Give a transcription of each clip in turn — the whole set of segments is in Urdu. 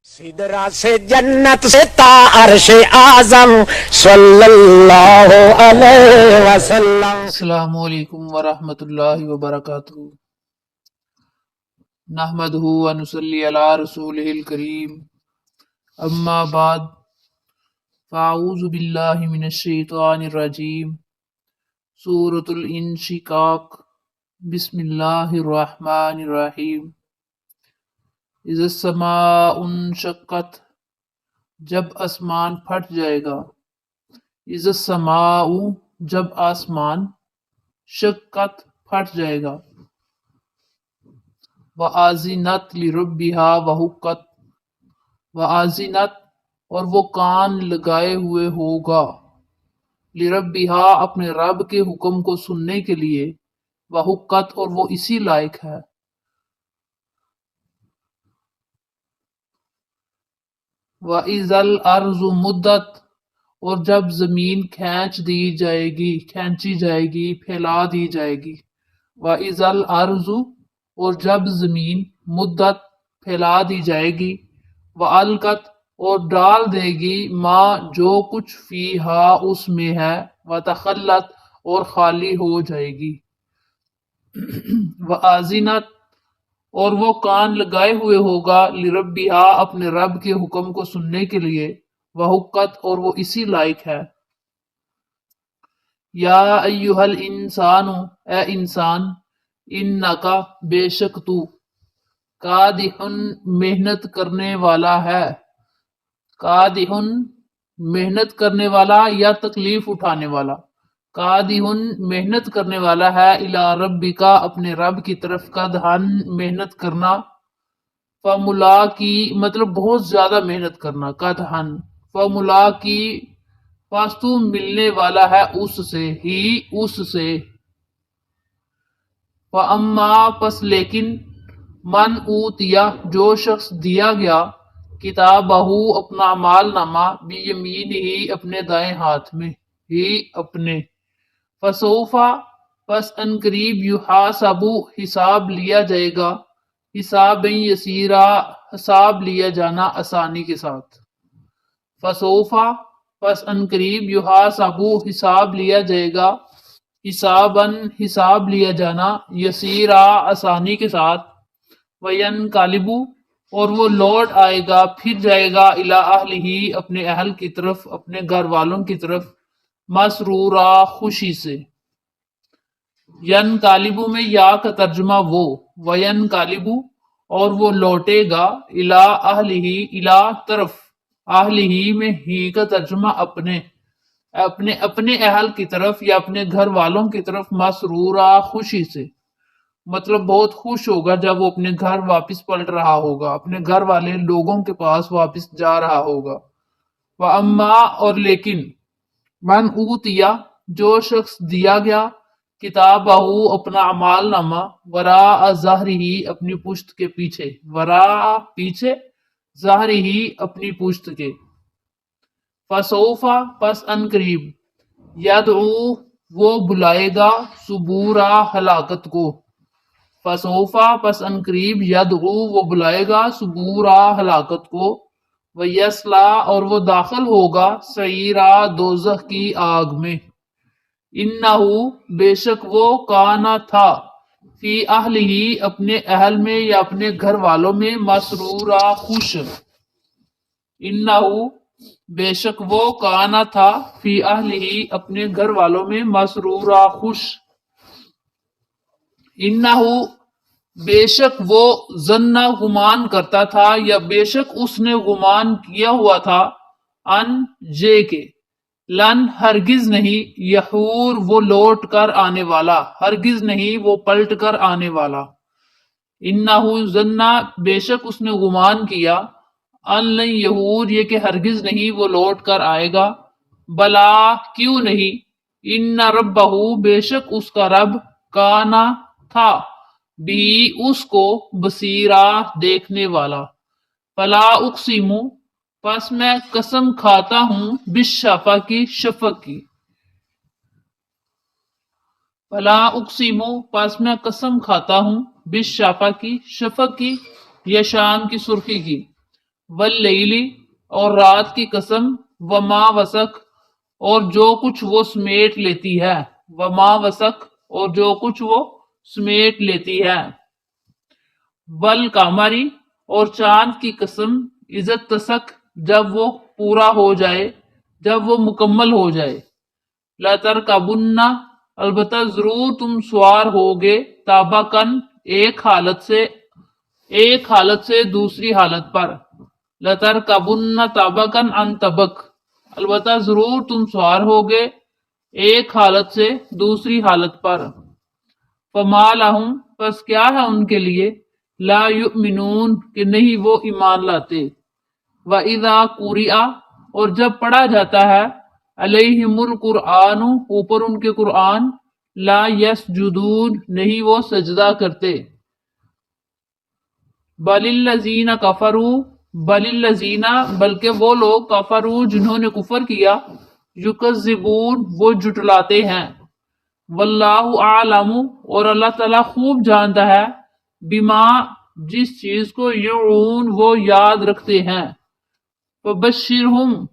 سدرا سے جنت سے تا عرش اعظم صلی اللہ علیہ وسلم۔ السلام علیکم ورحمۃ اللہ وبرکاتہ۔ نحمدہ ونصلی علی رسولہ الکریم، اما بعد فاعوذ باللہ من الشیطان الرجیم۔ سورۃ الانشقاق، بسم اللہ الرحمن الرحیم۔ اذا السماء انشقت، جب آسمان پھٹ جائے گا۔ اذا السماء، جب آسمان، شقت، پھٹ جائے گا۔ وَآذِنَتْ لِرَبِّهَا وَحُقَّتْ، وَآذِنَتْ، اور وہ کان لگائے ہوئے ہوگا، لِرَبِّهَا، اپنے رب کے حکم کو سننے کے لیے، وَحُقَّتْ، اور وہ اسی لائق ہے۔ وَإِذَا الْأَرْضُ مُدَّتْ، اور جب زمین کھینچی جائے گی، پھیلا دی جائے گی۔ وَإِذَا الْأَرْضُ، اور جب زمین مدت، پھیلا دی جائے گی۔ وَأَلْقَتْ، اور ڈال دے گی، ما، جو کچھ فیہا، اس میں ہے۔ وَتَخَلَّتْ، اور خالی ہو جائے گی۔ وَآذِنَتْ، اور وہ کان لگائے ہوئے ہوگا، لِرَبِّهَا، اپنے رب کے حکم کو سننے کے لیے، وَحُقَّتْ، اور وہ اسی لائق ہے۔ یا ایہا الانسان، اے انسان، انکا، بے شک تو، کادحن، محنت کرنے والا ہے۔ کادحن، محنت کرنے والا یا تکلیف اٹھانے والا۔ کادحن، محنت کرنے والا ہے، الی ربکا، اپنے رب کی طرف، کدحن، محنت کرنا۔ فملاقی، مطلب بہت زیادہ محنت کرنا، کدحن۔ فملاقی، پس تو ملنے والا ہے اس سے، ہی اس سے۔ فاما، پس لیکن، من اوتیا، جو شخص دیا گیا، کتابہ، اپنا اعمال نامہ، بیمینہ، اپنے دائیں ہاتھ میں، ہی اپنے۔ فسوفا، پس عنقریب، یحاسب، حساب لیا جائے گا، حسابا یسیرا، حساب لیا جانا آسانی کے ساتھ۔ فسوفا، پس عنقریب، یحاسب، حساب لیا جائے گا، حساباً، حساب لیا جانا، یسیرا، آسانی کے ساتھ۔ وینقلب، اور وہ لوٹ آئے گا، پھر جائے گا، الی اہلہ، اپنے اہل کی طرف، اپنے گھر والوں کی طرف، مسرورا، خوشی سے۔ ینقلب میں یا کا ترجمہ وہ، وینقلب، اور وہ لوٹے گا، الی اہلہ، الی طرف، اہلہ میں ہی کا ترجمہ اپنے اہل کی طرف یا اپنے گھر والوں کی طرف، مسرورا، خوشی سے۔ مطلب بہت خوش ہوگا جب وہ اپنے گھر واپس پلٹ رہا ہوگا، اپنے گھر والے لوگوں کے پاس واپس جا رہا ہوگا۔ وَأَمَّا، اور لیکن، من اوتیا، جو شخص دیا گیا، کتابہ، اپنا اعمال نامہ، وراء ظہرہ، اپنی پشت کے پیچھے، وراء، پیچھے، ظہرہ، اپنی پشت کے۔ فسوفا، پس عنقریب، یدعو، وہ بلائے گا، ثبورا، ہلاکت کو۔ فسوفا، پس عنقریب، یدعو، وہ بلائے گا، ثبورا، ہلاکت کو۔ ویصلا، اور وہ داخل ہوگا، سعیرا، دوزخ کی آگ میں۔ انہو، بے شک وہ، کانا، تھا، فی اہلہ، اپنے اہل میں یا اپنے گھر والوں میں، مسرورا، خوش۔ انہو، بے شک وہ، کانا، تھا، فی اہلہ، اپنے گھر والوں میں، مسرورا، خوش۔ انہو، بے شک وہ، ظن، گمان کرتا تھا، یا بے شک اس نے گمان کیا ہوا تھا، ان، جے کے، لن، ہرگز نہیں، یحور، وہ لوٹ کر آنے والا، ہرگز نہیں، وہ پلٹ کر آنے والا۔ انہو ظن، بے شک اس نے گمان کیا، ان لن یحور، یہ کہ ہرگز نہیں وہ لوٹ کر آئے گا۔ بلا، کیوں نہیں، ان ربہ، بے شک اس کا رب، کانا، تھا، بھی، اس کو، بصیرا، دیکھنے والا۔ فلا اقسم، پس میں قسم کھاتا ہوں، بالشفق، شفق کی۔ فلا اقسم، پس میں قسم کھاتا ہوں، بالشفق، شفق کی، یا شام کی سرخی کی۔ واللیلی اور رات کی قسم، وما وسق اور جو کچھ وہ سمیٹ لیتی ہے، وما وسق اور جو کچھ وہ سمیٹ لیتی ہے، والقمری اور چاند کی قسم، عزت تسک جب وہ پورا ہو جائے، جب وہ مکمل ہو جائے، لَتَرْكَبُنَّ البتہ ضرور تم سوار ہوگے، طبقاً ایک حالت سے دوسری حالت پر، لَتَرْكَبُنَّ طَبَقًا عَنْ طَبَق البتہ ضرور تم سوار ہوگے ایک حالت سے دوسری حالت پر، فَمَا لَهُمْ پس کیا ہے ان کے لیے، لا یؤمنون کہ نہیں وہ ایمان لاتے، وَإِذَا قُرِئَ اور جب پڑھا جاتا ہے، علیہم القرآن اوپر ان کے قرآن، لا یسجدون نہیں وہ سجدہ کرتے، بل الذین کفروا بل الذین بلکہ وہ لوگ کفروا جنہوں نے کفر کیا، یکذبون وہ جھٹلاتے ہیں، واللہ اعلم اور اللہ تعالیٰ خوب جانتا ہے، بما جس چیز کو یعون وہ یاد رکھتے ہیں، فبشرہم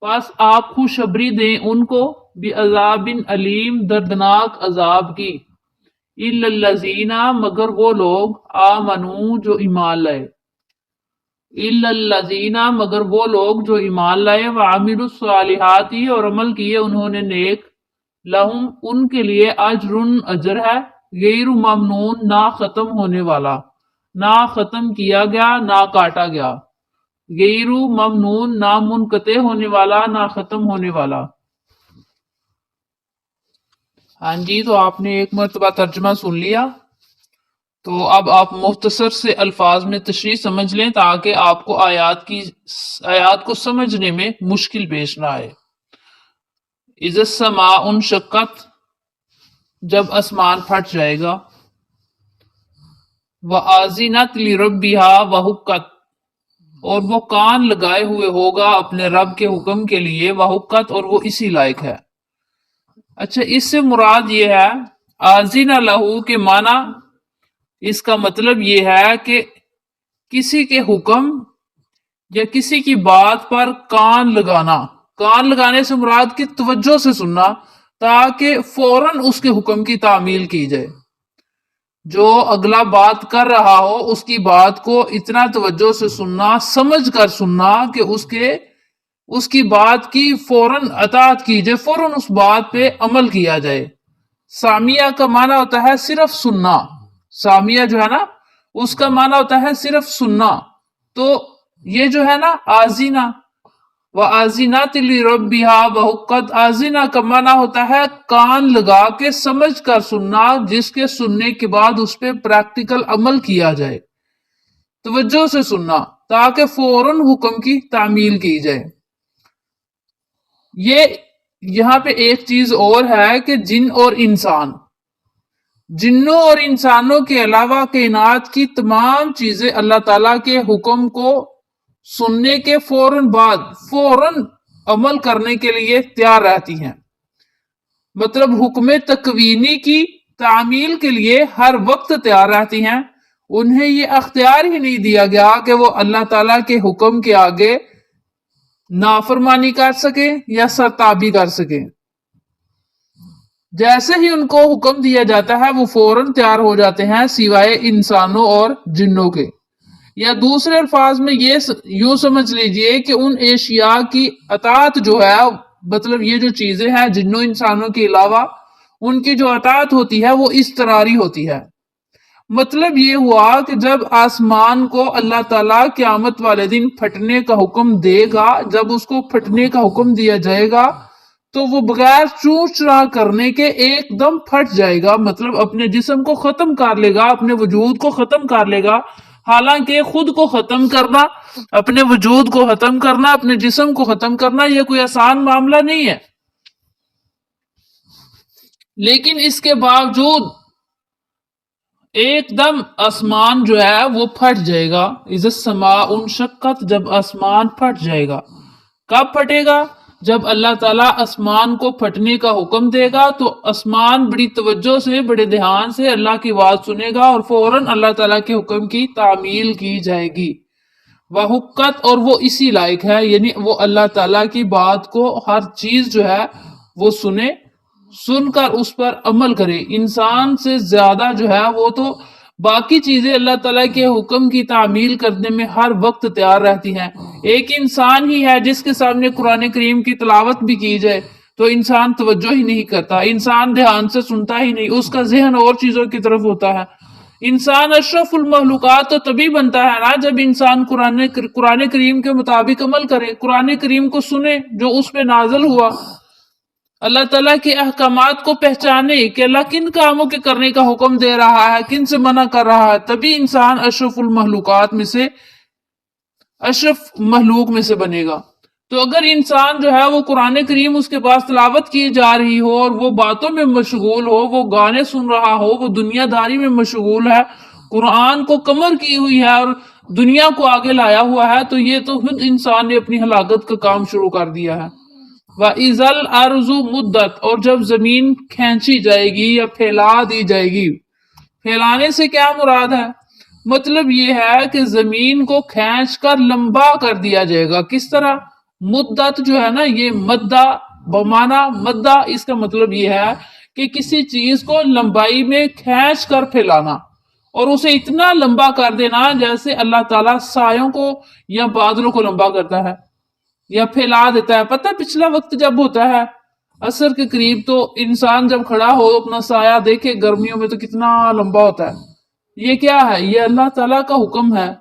پس آپ خوشخبری دیں ان کو، بعذاب علیم دردناک عذاب کی، الا الذین مگر وہ لوگ، آمنو جو ایمان لائے، الا الذین مگر وہ لوگ جو ایمان لائے، وعملوا الصالحات اور عمل کیے انہوں نے نیک، لہم ان کے لیے اجر اجر ہے، غیر ممنون نہ ختم ہونے والا، نہ ختم کیا گیا نہ کاٹا گیا، غیر ممنون نہ منقطع ہونے والا نہ ختم ہونے والا۔ ہاں جی، تو آپ نے ایک مرتبہ ترجمہ سن لیا، تو اب آپ مختصر سے الفاظ میں تشریح سمجھ لیں تاکہ آپ کو آیات کو سمجھنے میں مشکل پیش نہ آئے۔ اذا السماء انشقت جب آسمان پھٹ جائے گا، وآذنت لربها وحقت اور وہ کان لگائے ہوئے ہوگا اپنے رب کے حکم کے لیے، وحقت اور وہ اسی لائق ہے۔ اچھا، اس سے مراد یہ ہے آذن لہو کے معنی، اس کا مطلب یہ ہے کہ کسی کے حکم یا کسی کی بات پر کان لگانا، کان لگانے سے مراد کی توجہ سے سننا تاکہ فوراً اس کے حکم کی تعمیل کی جائے، جو اگلا بات کر رہا ہو اس کی بات کو اتنا توجہ سے سننا، سمجھ کر سننا کہ اس کی بات کی فوراً اطاعت کی جائے، فوراً اس بات پہ عمل کیا جائے۔ سامیہ کا معنی ہوتا ہے صرف سننا، سامیہ جو ہے نا اس کا معنی ہوتا ہے صرف سننا، تو یہ جو ہے نا آذینہ وآذنت لربها وحقت، آذینہ کا معنی ہوتا ہے کان لگا کے سمجھ کر سننا، جس کے سننے کے بعد اس پہ پریکٹیکل عمل کیا جائے، توجہ سے سننا تاکہ فوراً حکم کی تعمیل کی جائے۔ یہ یہاں پہ ایک چیز اور ہے کہ جن اور انسان، جنوں اور انسانوں کے علاوہ کائنات کی تمام چیزیں اللہ تعالیٰ کے حکم کو سننے کے فوراً بعد فوراً عمل کرنے کے لیے تیار رہتی ہیں، مطلب حکم تکوینی کی تعمیل کے لیے ہر وقت تیار رہتی ہیں، انہیں یہ اختیار ہی نہیں دیا گیا کہ وہ اللہ تعالیٰ کے حکم کے آگے نافرمانی کر سکیں یا سرتابی کر سکیں، جیسے ہی ان کو حکم دیا جاتا ہے وہ فوراً تیار ہو جاتے ہیں، سوائے انسانوں اور جنوں کے۔ یا دوسرے الفاظ میں یہ یوں سمجھ لیجئے کہ ان اشیاء کی اطاعت جو ہے، مطلب یہ جو چیزیں ہیں جنوں انسانوں کے علاوہ، ان کی جو اطاعت ہوتی ہے وہ اضطراری ہوتی ہے۔ مطلب یہ ہوا کہ جب آسمان کو اللہ تعالیٰ قیامت والے دن پھٹنے کا حکم دے گا، جب اس کو پھٹنے کا حکم دیا جائے گا تو وہ بغیر چوں چرا کرنے کے ایک دم پھٹ جائے گا، مطلب اپنے جسم کو ختم کر لے گا، اپنے وجود کو ختم کر لے گا۔ حالانکہ خود کو ختم کرنا، اپنے وجود کو ختم کرنا، اپنے جسم کو ختم کرنا یہ کوئی آسان معاملہ نہیں ہے، لیکن اس کے باوجود ایک دم آسمان جو ہے وہ پھٹ جائے گا۔ اذا السماء انشقت جب آسمان پھٹ جائے گا، کب پھٹے گا؟ جب اللہ تعالیٰ آسمان کو پھٹنے کا حکم دے گا تو آسمان بڑی توجہ سے، بڑے دھیان سے اللہ کی آواز سنے گا اور فوراً اللہ تعالیٰ کے حکم کی تعمیل کی جائے گی۔ وحقت اور وہ اسی لائق ہے، یعنی وہ اللہ تعالیٰ کی بات کو ہر چیز جو ہے وہ سنے، سن کر اس پر عمل کرے۔ انسان سے زیادہ جو ہے وہ تو باقی چیزیں اللہ تعالیٰ کے حکم کی تعمیل کرنے میں ہر وقت تیار رہتی ہیں۔ ایک انسان ہی ہے جس کے سامنے قرآن کریم کی تلاوت بھی کی جائے تو انسان توجہ ہی نہیں کرتا، انسان دھیان سے سنتا ہی نہیں، اس کا ذہن اور چیزوں کی طرف ہوتا ہے۔ انسان اشرف المخلوقات تو تبھی بنتا ہے نا جب انسان قرآن کریم کے مطابق عمل کرے، قرآن کریم کو سنے جو اس پہ نازل ہوا، اللہ تعالیٰ کے احکامات کو پہچانے کہ اللہ کن کاموں کے کرنے کا حکم دے رہا ہے، کن سے منع کر رہا ہے، تبھی انسان اشرف المخلوقات میں سے، اشرف مخلوق میں سے بنے گا۔ تو اگر انسان جو ہے وہ قرآن کریم اس کے پاس تلاوت کی جا رہی ہو اور وہ باتوں میں مشغول ہو، وہ گانے سن رہا ہو، وہ دنیا داری میں مشغول ہے، قرآن کو کمر کی ہوئی ہے اور دنیا کو آگے لایا ہوا ہے، تو یہ تو خود انسان نے اپنی ہلاکت کا کام شروع کر دیا ہے۔ وَإِذَا الْأَرْضُ مُدَّتْ، اور جب زمین کھینچی جائے گی یا پھیلا دی جائے گی۔ پھیلانے سے کیا مراد ہے؟ مطلب یہ ہے کہ زمین کو کھینچ کر لمبا کر دیا جائے گا۔ کس طرح؟ مدت جو ہے نا، یہ مدہ بمانا مدہ، اس کا مطلب یہ ہے کہ کسی چیز کو لمبائی میں کھینچ کر پھیلانا اور اسے اتنا لمبا کر دینا جیسے اللہ تعالیٰ سایوں کو یا بادلوں کو لمبا کرتا ہے یا پھیلا دیتا ہے۔ پتہ پچھلا وقت جب ہوتا ہے عصر کے قریب، تو انسان جب کھڑا ہو اپنا سایہ دیکھے گرمیوں میں تو کتنا لمبا ہوتا ہے۔ یہ کیا ہے؟ یہ اللہ تعالیٰ کا حکم ہے۔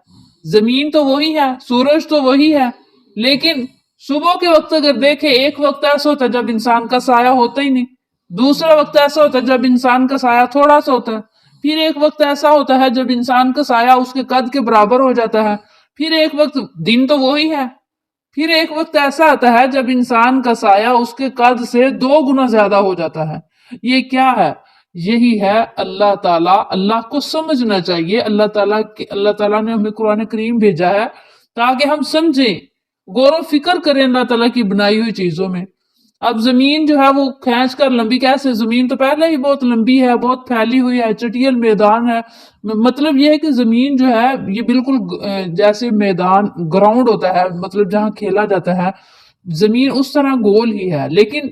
زمین تو وہی ہے، سورج تو وہی ہے، لیکن صبح کے وقت اگر دیکھے، ایک وقت ایسا ہوتا ہے جب انسان کا سایہ ہوتا ہی نہیں، دوسرا وقت ایسا ہوتا ہے جب انسان کا سایہ تھوڑا سا ہوتا ہے، پھر ایک وقت ایسا ہوتا ہے جب انسان کا سایہ اس کے قد کے برابر ہو جاتا ہے، پھر ایک وقت دن تو وہی ہے، پھر ایک وقت ایسا آتا ہے جب انسان کا سایہ اس کے قد سے 2 گنا زیادہ ہو جاتا ہے۔ یہ کیا ہے؟ یہی ہے اللہ تعالیٰ۔ اللہ کو سمجھنا چاہیے، اللہ تعالیٰ نے ہمیں قرآن کریم بھیجا ہے تاکہ ہم سمجھیں، غور و فکر کریں اللہ تعالیٰ کی بنائی ہوئی چیزوں میں۔ اب زمین جو ہے وہ کھینچ کر لمبی کیسے؟ زمین تو پہلے ہی بہت لمبی ہے، بہت پھیلی ہوئی ہے، چٹیل میدان ہے۔ مطلب یہ ہے کہ زمین جو ہے یہ بالکل جیسے میدان گراؤنڈ ہوتا ہے، مطلب جہاں کھیلا جاتا ہے، زمین اس طرح گول ہی ہے، لیکن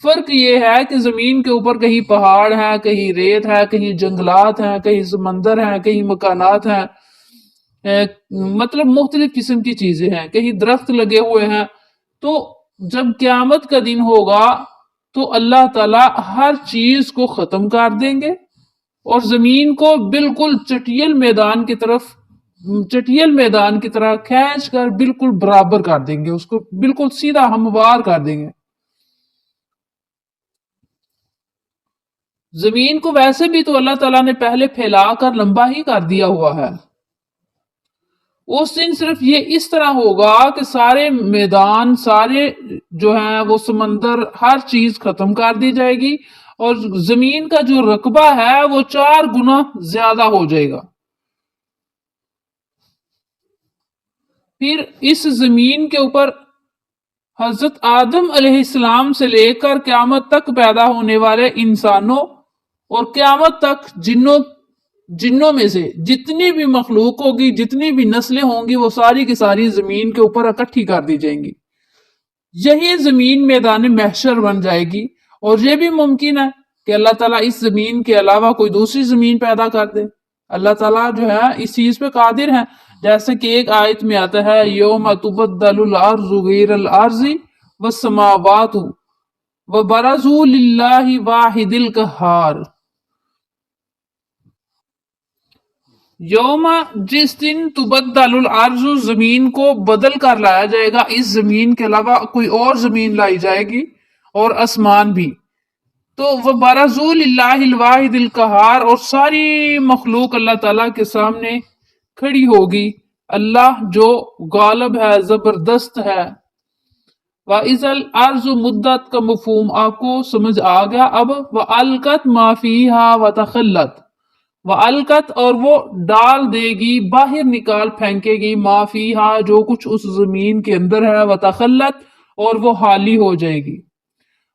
فرق یہ ہے کہ زمین کے اوپر کہیں پہاڑ ہیں، کہیں ریت ہے، کہیں جنگلات ہیں، کہیں سمندر ہیں، کہیں مکانات ہیں، مطلب مختلف قسم کی چیزیں ہیں، کہیں درخت لگے ہوئے ہیں۔ تو جب قیامت کا دن ہوگا تو اللہ تعالیٰ ہر چیز کو ختم کر دیں گے اور زمین کو بالکل چٹیل میدان کی طرح کھینچ کر بالکل برابر کر دیں گے، اس کو بالکل سیدھا ہموار کر دیں گے۔ زمین کو ویسے بھی تو اللہ تعالیٰ نے پہلے پھیلا کر لمبا ہی کر دیا ہوا ہے۔ اس دن صرف یہ اس طرح ہوگا کہ سارے میدان، سارے جو ہیں وہ سمندر، ہر چیز ختم کر دی جائے گی اور زمین کا جو رقبہ ہے وہ 4 گنا زیادہ ہو جائے گا۔ پھر اس زمین کے اوپر حضرت آدم علیہ السلام سے لے کر قیامت تک پیدا ہونے والے انسانوں اور قیامت تک جنوں میں سے جتنی بھی مخلوق ہوگی، جتنی بھی نسلیں ہوں گی، وہ ساری کی ساری زمین کے اوپر اکٹھی کر دی جائیں گی۔ یہی زمین میدان محشر بن جائے گی، اور یہ بھی ممکن ہے کہ اللہ تعالیٰ اس زمین کے علاوہ کوئی دوسری زمین پیدا کر دے۔ اللہ تعالیٰ جو ہے اس چیز پہ قادر ہے، جیسے کہ ایک آیت میں آتا ہے یوم تبدل الارض غیر الارض والسماوات وبرزوا للہ واحد القہار۔ یوم، جس دن تبدل الارض، زمین کو بدل کر لایا جائے گا، اس زمین کے علاوہ کوئی اور زمین لائی جائے گی اور آسمان بھی، تو وبرزوا للہ الواحد القہار، اور ساری مخلوق اللہ تعالیٰ کے سامنے کھڑی ہوگی، اللہ جو غالب ہے، زبردست ہے۔ وَإِذَا الْأَرْضُ مُدَّتْ کا مفہوم آپ کو سمجھ آ گیا۔ اب وَأَلْقَتْ مَا فِيهَا وَتَخَلَّتْ، وَأَلْقَتْ اور وہ ڈال دے گی، باہر نکال پھینکے گی، مَا فِيهَا جو کچھ اس زمین کے اندر ہے، وَتَخَلَّتْ اور وہ خالی ہو جائے گی۔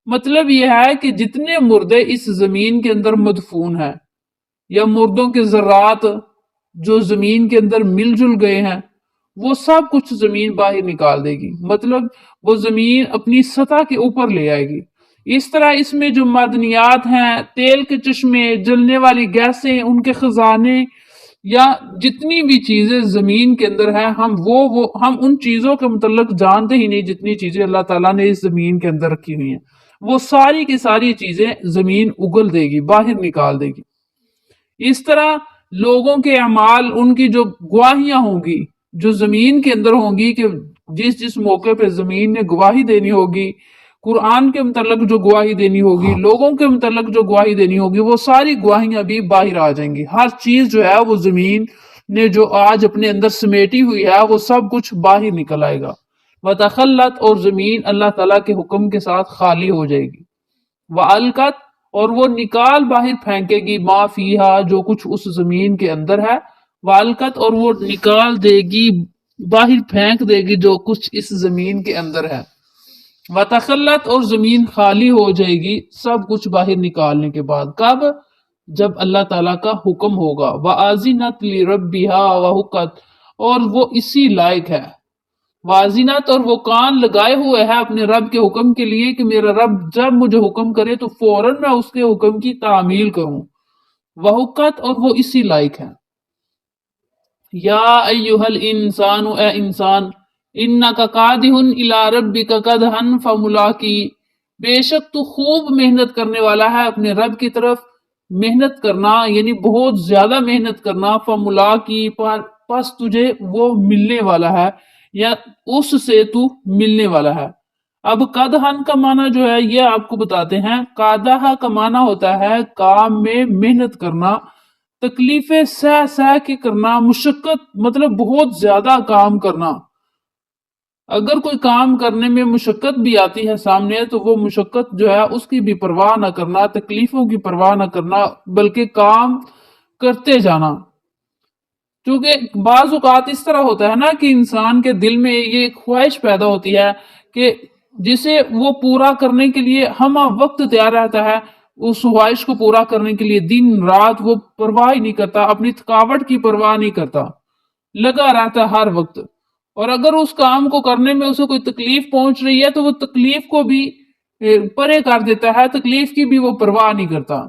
مطلب یہ ہے کہ جتنے مردے اس زمین کے اندر مدفون ہیں یا مردوں کے ذرات جو زمین کے اندر مل جل گئے ہیں، وہ سب کچھ زمین باہر نکال دے گی، مطلب وہ زمین اپنی سطح کے اوپر لے آئے گی۔ اس طرح اس میں جو معدنیات ہیں، تیل کے چشمے، جلنے والی گیسیں، ان کے خزانے یا جتنی بھی چیزیں زمین کے اندر ہیں، ہم ان چیزوں کے متعلق جانتے ہی نہیں جتنی چیزیں اللہ تعالیٰ نے اس زمین کے اندر رکھی ہوئی ہیں۔ وہ ساری کی ساری چیزیں زمین اگل دے گی، باہر نکال دے گی۔ اس طرح لوگوں کے اعمال، ان کی جو گواہیاں ہوں گی جو زمین کے اندر ہوں گی، کہ جس جس موقع پہ زمین نے گواہی دینی ہوگی، قرآن کے متعلق جو گواہی دینی ہوگی، لوگوں کے متعلق جو گواہی دینی ہوگی، وہ ساری گواہیاں بھی باہر آ جائیں گی۔ ہر چیز جو ہے وہ زمین نے جو آج اپنے اندر سمیٹی ہوئی ہے، وہ سب کچھ باہر نکل آئے گا۔ وَتَخَلَّتْ، اور زمین اللہ تعالیٰ کے حکم کے ساتھ خالی ہو جائے گی۔ وَأَلْقَتْ، اور وہ نکال باہر پھینکے گی، ما فیہا، جو کچھ اس زمین کے اندر ہے۔ وَأَلْقَتْ، اور وہ نکال دے گی، باہر پھینک دے گی جو کچھ اس زمین کے اندر ہے۔ وَتَخَلَّتْ، اور زمین خالی ہو جائے گی سب کچھ باہر نکالنے کے بعد۔ کب؟ جب اللہ تعالیٰ کا حکم ہوگا۔ وَأَذِنَتْ لِرَبِّهَا وَحُقَّتْ، اور وہ اسی لائق ہے۔ وازنت، اور وہ کان لگائے ہوئے ہے اپنے رب کے حکم کے لیے، کہ میرا رب جب مجھے حکم کرے تو فوراً میں اس کے حکم کی تعمیل کروں۔ وحقت، اور وہ اسی لائق ہے۔ یا ایہا الانسان، اے انسان، انکا قادح الی ربک قدحا فملاقی، بے شک تو خوب محنت کرنے والا ہے اپنے رب کی طرف۔ محنت کرنا یعنی بہت زیادہ محنت کرنا، فملاقی، پس تجھے وہ ملنے والا ہے، یا اس سے تو ملنے والا ہے۔ اب قدحن کا معنی جو ہے یہ آپ کو بتاتے ہیں۔ قادہ کا معنی ہوتا ہے کام میں محنت کرنا، تکلیفیں سہ سہ کے کرنا، مشقت، مطلب بہت زیادہ کام کرنا۔ اگر کوئی کام کرنے میں مشقت بھی آتی ہے سامنے، تو وہ مشقت جو ہے اس کی بھی پرواہ نہ کرنا، تکلیفوں کی پرواہ نہ کرنا، بلکہ کام کرتے جانا۔ کیونکہ بعض اوقات اس طرح ہوتا ہے نا کہ انسان کے دل میں یہ خواہش پیدا ہوتی ہے کہ جسے وہ پورا کرنے کے لیے ہم وقت تیار رہتا ہے، اس خواہش کو پورا کرنے کے لیے دن رات وہ پرواہ ہی نہیں کرتا، اپنی تھکاوٹ کی پرواہ نہیں کرتا، لگا رہتا ہے ہر وقت۔ اور اگر اس کام کو کرنے میں اسے کوئی تکلیف پہنچ رہی ہے تو وہ تکلیف کو بھی پرے کر دیتا ہے، تکلیف کی بھی وہ پرواہ نہیں کرتا۔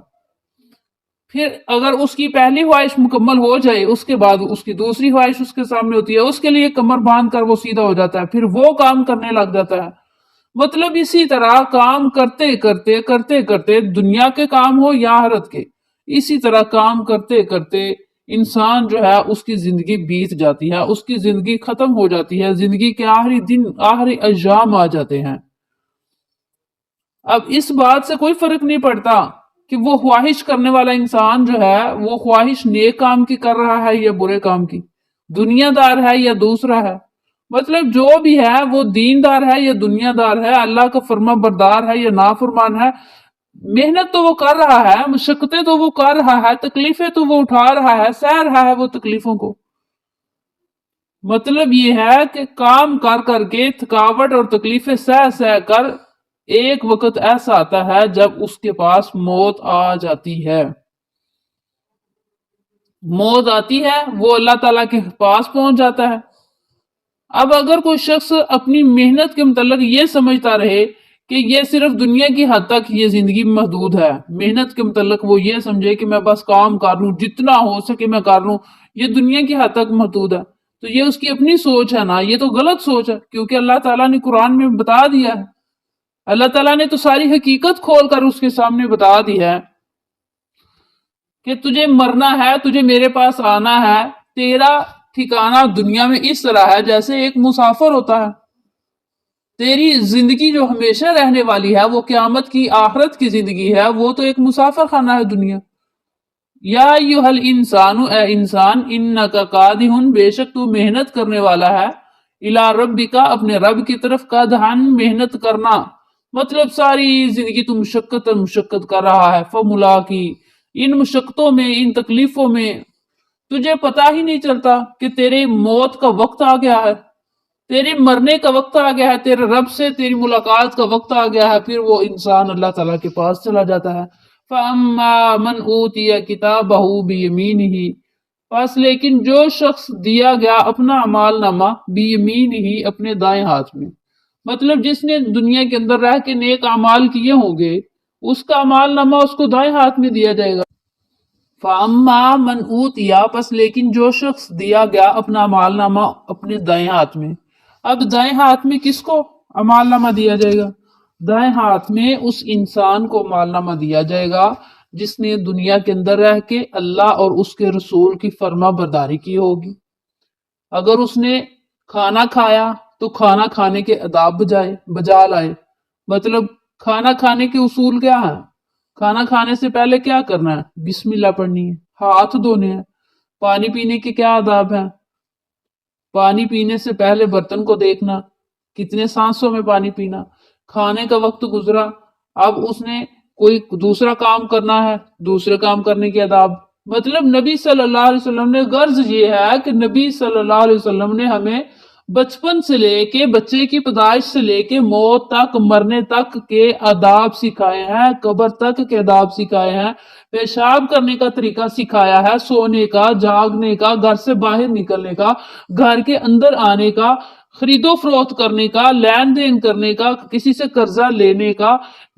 پھر اگر اس کی پہلی خواہش مکمل ہو جائے، اس کے بعد اس کی دوسری خواہش اس کے سامنے ہوتی ہے، اس کے لیے کمر باندھ کر وہ سیدھا ہو جاتا ہے، پھر وہ کام کرنے لگ جاتا ہے۔ مطلب اسی طرح کام کرتے کرتے کرتے کرتے، دنیا کے کام ہو یا آخرت کے، اسی طرح کام کرتے کرتے انسان جو ہے اس کی زندگی بیت جاتی ہے، اس کی زندگی ختم ہو جاتی ہے، زندگی کے آخری دن، آخری ایام آ جاتے ہیں۔ اب اس بات سے کوئی فرق نہیں پڑتا کہ وہ خواہش کرنے والا انسان جو ہے وہ خواہش نیک کام کی کر رہا ہے یا برے کام کی، دنیا دار ہے یا دوسرا ہے، مطلب جو بھی ہے وہ دیندار ہے یا دنیا دار ہے، اللہ کا فرما بردار ہے یا نافرمان ہے، محنت تو وہ کر رہا ہے، مشقتیں تو وہ کر رہا ہے، تکلیفیں تو وہ اٹھا رہا ہے، سہ رہا ہے وہ تکلیفوں کو۔ مطلب یہ ہے کہ کام کر کر کے تھکاوٹ اور تکلیفیں سہ سہ کر ایک وقت ایسا آتا ہے جب اس کے پاس موت آ جاتی ہے۔ موت آتی ہے، وہ اللہ تعالیٰ کے پاس پہنچ جاتا ہے۔ اب اگر کوئی شخص اپنی محنت کے متعلق یہ سمجھتا رہے کہ یہ صرف دنیا کی حد تک یہ زندگی محدود ہے، محنت کے متعلق وہ یہ سمجھے کہ میں بس کام کر لوں، جتنا ہو سکے میں کر لوں، یہ دنیا کی حد تک محدود ہے، تو یہ اس کی اپنی سوچ ہے نا، یہ تو غلط سوچ ہے، کیونکہ اللہ تعالیٰ نے قرآن میں بتا دیا ہے، اللہ تعالیٰ نے تو ساری حقیقت کھول کر اس کے سامنے بتا دی ہے کہ تجھے مرنا ہے، تجھے میرے پاس آنا ہے، تیرا ٹھکانہ دنیا میں اس طرح ہے جیسے ایک مسافر ہوتا ہے، تیری زندگی جو ہمیشہ رہنے والی ہے وہ قیامت کی آخرت کی زندگی ہے، وہ تو ایک مسافر خانہ ہے دنیا۔ یا ایھا الانسان، اے انسان، انکا قادح، بے شک تو محنت کرنے والا ہے، الی ربک، اپنے رب کی طرف، قدحن، محنت کرنا، مطلب ساری زندگی تو مشقت کر رہا ہے، فملاقی، ان مشقتوں میں، ان تکلیفوں میں تجھے پتا ہی نہیں چلتا کہ تیرے موت کا وقت آ گیا ہے، تیرے مرنے کا وقت آ گیا ہے، تیرے رب سے تیری ملاقات کا وقت آ گیا ہے، پھر وہ انسان اللہ تعالیٰ کے پاس چلا جاتا ہے۔ فَأَمَّا مَنْ أُوتِيَ كِتَابَهُ بِيَمِينِهِ، بس لیکن جو شخص دیا گیا اپنا اعمال نامہ بیمین ہی اپنے دائیں ہاتھ میں، مطلب جس نے دنیا کے اندر رہ کے نیک اعمال کیے ہوں گے اس کا اعمال نامہ اس کو دائیں ہاتھ میں دیا جائے گا۔ فَأَمَّا مَنْ أُوتِیَ، پس لیکن جو شخص دیا گیا اپنا اعمال نامہ اپنے دائیں ہاتھ میں، اب دائیں ہاتھ میں کس کو اعمال نامہ دیا جائے گا؟ دائیں ہاتھ میں اس انسان کو اعمال نامہ دیا جائے گا جس نے دنیا کے اندر رہ کے اللہ اور اس کے رسول کی فرما برداری کی ہوگی۔ اگر اس نے کھانا کھایا تو کھانا کھانے کے آداب بجا لائے، مطلب کھانا کھانے کے اصول کیا ہیں؟ کھانا کھانے سے پہلے کیا کرنا ہے؟ بسم اللہ پڑھنی ہے، ہاتھ دھونے ہیں۔ پانی پینے کے کیا آداب ہیں؟ پانی پینے سے پہلے برتن کو دیکھنا، کتنے سانسوں میں پانی پینا۔ کھانے کا وقت گزرا، اب اس نے کوئی دوسرا کام کرنا ہے، دوسرے کام کرنے کے آداب۔ مطلب نبی صلی اللہ علیہ وسلم نے غرض یہ ہے کہ نبی صلی اللہ علیہ وسلم نے ہمیں بچپن سے لے کے بچے کی پیدائش سے لے کے موت تک، مرنے تک کے آداب سکھائے ہیں، قبر تک کے آداب سکھائے ہیں، پیشاب کرنے کا طریقہ سکھایا ہے، سونے کا، جاگنے کا، گھر سے باہر نکلنے کا، گھر کے اندر آنے کا، خرید و فروخت کرنے کا، لین دین کرنے کا، کسی سے قرضہ لینے کا،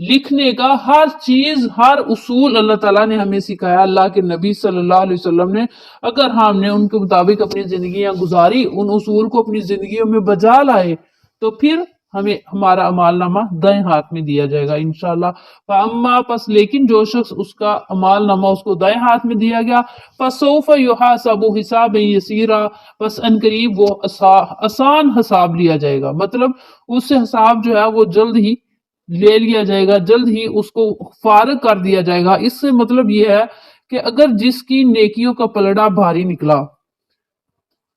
لکھنے کا، ہر چیز، ہر اصول اللہ تعالیٰ نے ہمیں سکھایا۔ اللہ کے نبی صلی اللہ علیہ وسلم نے، اگر ہم نے ان کے مطابق اپنی زندگیاں گزاری، ان اصول کو اپنی زندگیوں میں بجا لائے، تو پھر ہمیں ہمارا اعمال نامہ دائیں ہاتھ میں دیا جائے گا انشاءاللہ۔ فاما، پس لیکن جو شخص اس کا اعمال نامہ اس کو دائیں ہاتھ میں دیا گیا، فسوف یحاسب حسابا یسیرا، پس ان قریب وہ آسان حساب لیا جائے گا، مطلب اس سے حساب جو ہے وہ جلد ہی لے لیا جائے گا، جلد ہی اس کو فارغ کر دیا جائے گا۔ اس سے مطلب یہ ہے کہ اگر جس کی نیکیوں کا پلڑا بھاری نکلا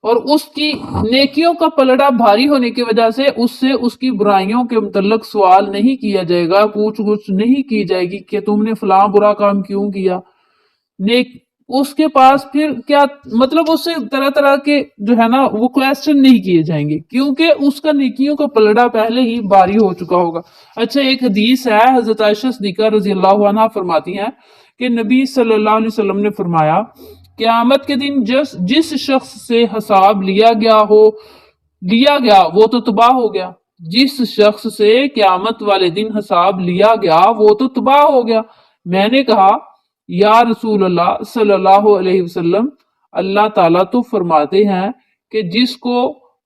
اور اس کی نیکیوں کا پلڑا بھاری ہونے کی وجہ سے اس کی برائیوں کے متعلق سوال نہیں کیا جائے گا، پوچھ گچھ نہیں کی جائے گی کہ تم نے فلاں برا کام کیوں کیا، اس کے پاس پھر کیا مطلب اس سے طرح طرح کے جو ہے نا وہ کویسچن نہیں کیے جائیں گے، کیونکہ اس کا نیکیوں کا پلڑا پہلے ہی باری ہو چکا ہوگا۔ اچھا، ایک حدیث ہے، حضرت عائشہ صدیقہ رضی اللہ عنہا فرماتی ہیں کہ نبی صلی اللہ علیہ وسلم نے فرمایا، قیامت کے دن جس شخص سے حساب لیا گیا وہ تو تباہ ہو گیا۔ جس شخص سے قیامت والے دن حساب لیا گیا وہ تو تباہ ہو گیا۔ میں نے کہا، یا رسول اللہ صلی اللہ علیہ وسلم، اللہ تعالیٰ تو فرماتے ہیں کہ جس کو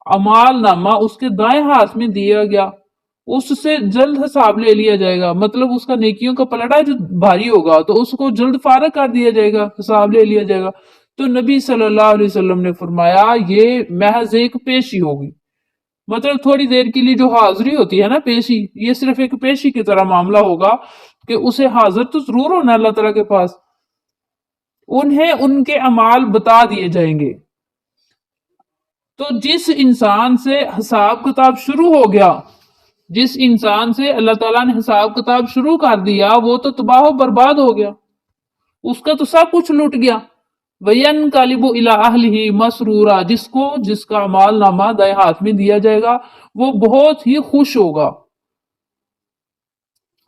اعمال نامہ اس کے دائیں ہاتھ میں دیا گیا اس سے جلد حساب لے لیا جائے گا، مطلب اس کا نیکیوں کا پلڑا جو بھاری ہوگا تو اس کو جلد فارغ کر دیا جائے گا، حساب لے لیا جائے گا۔ تو نبی صلی اللہ علیہ وسلم نے فرمایا یہ محض ایک پیشی ہوگی، مطلب تھوڑی دیر کے لیے جو حاضری ہوتی ہے نا، پیشی، یہ صرف ایک پیشی کی طرح معاملہ ہوگا کہ اسے حاضر تو ضرور ہونا اللہ تعالیٰ کے پاس، انہیں ان کے اعمال بتا دیے جائیں گے۔ تو جس انسان سے حساب کتاب شروع ہو گیا، جس انسان سے اللہ تعالیٰ نے حساب کتاب شروع کر دیا وہ تو تباہ و برباد ہو گیا، اس کا تو سب کچھ لٹ گیا۔ وَيَنْقَلِبُ إِلَىٰ أَهْلِهِ مَسْرُورًا، جس کا اعمال نامہ دائیں ہاتھ میں دیا جائے گا وہ بہت ہی خوش ہوگا۔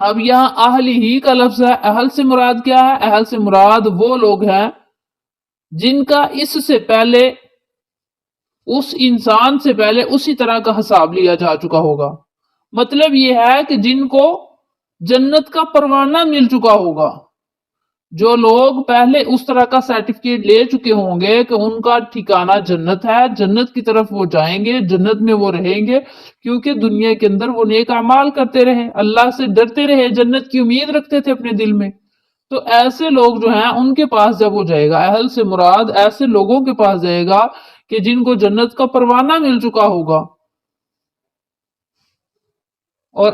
اب یہاں اہل ہی کا لفظ ہے، اہل سے مراد کیا ہے؟ اہل سے مراد وہ لوگ ہیں جن کا اس سے پہلے، اس انسان سے پہلے اسی طرح کا حساب لیا جا چکا ہوگا، مطلب یہ ہے کہ جن کو جنت کا پروانہ مل چکا ہوگا، جو لوگ پہلے اس طرح کا سرٹیفکیٹ لے چکے ہوں گے کہ ان کا ٹھکانہ جنت ہے، جنت کی طرف وہ جائیں گے، جنت میں وہ رہیں گے، کیونکہ دنیا کے اندر وہ نیک اعمال کرتے رہے، اللہ سے ڈرتے رہے، جنت کی امید رکھتے تھے اپنے دل میں۔ تو ایسے لوگ جو ہیں ان کے پاس جب وہ جائے گا، اہل سے مراد ایسے لوگوں کے پاس جائے گا کہ جن کو جنت کا پروانہ مل چکا ہوگا، اور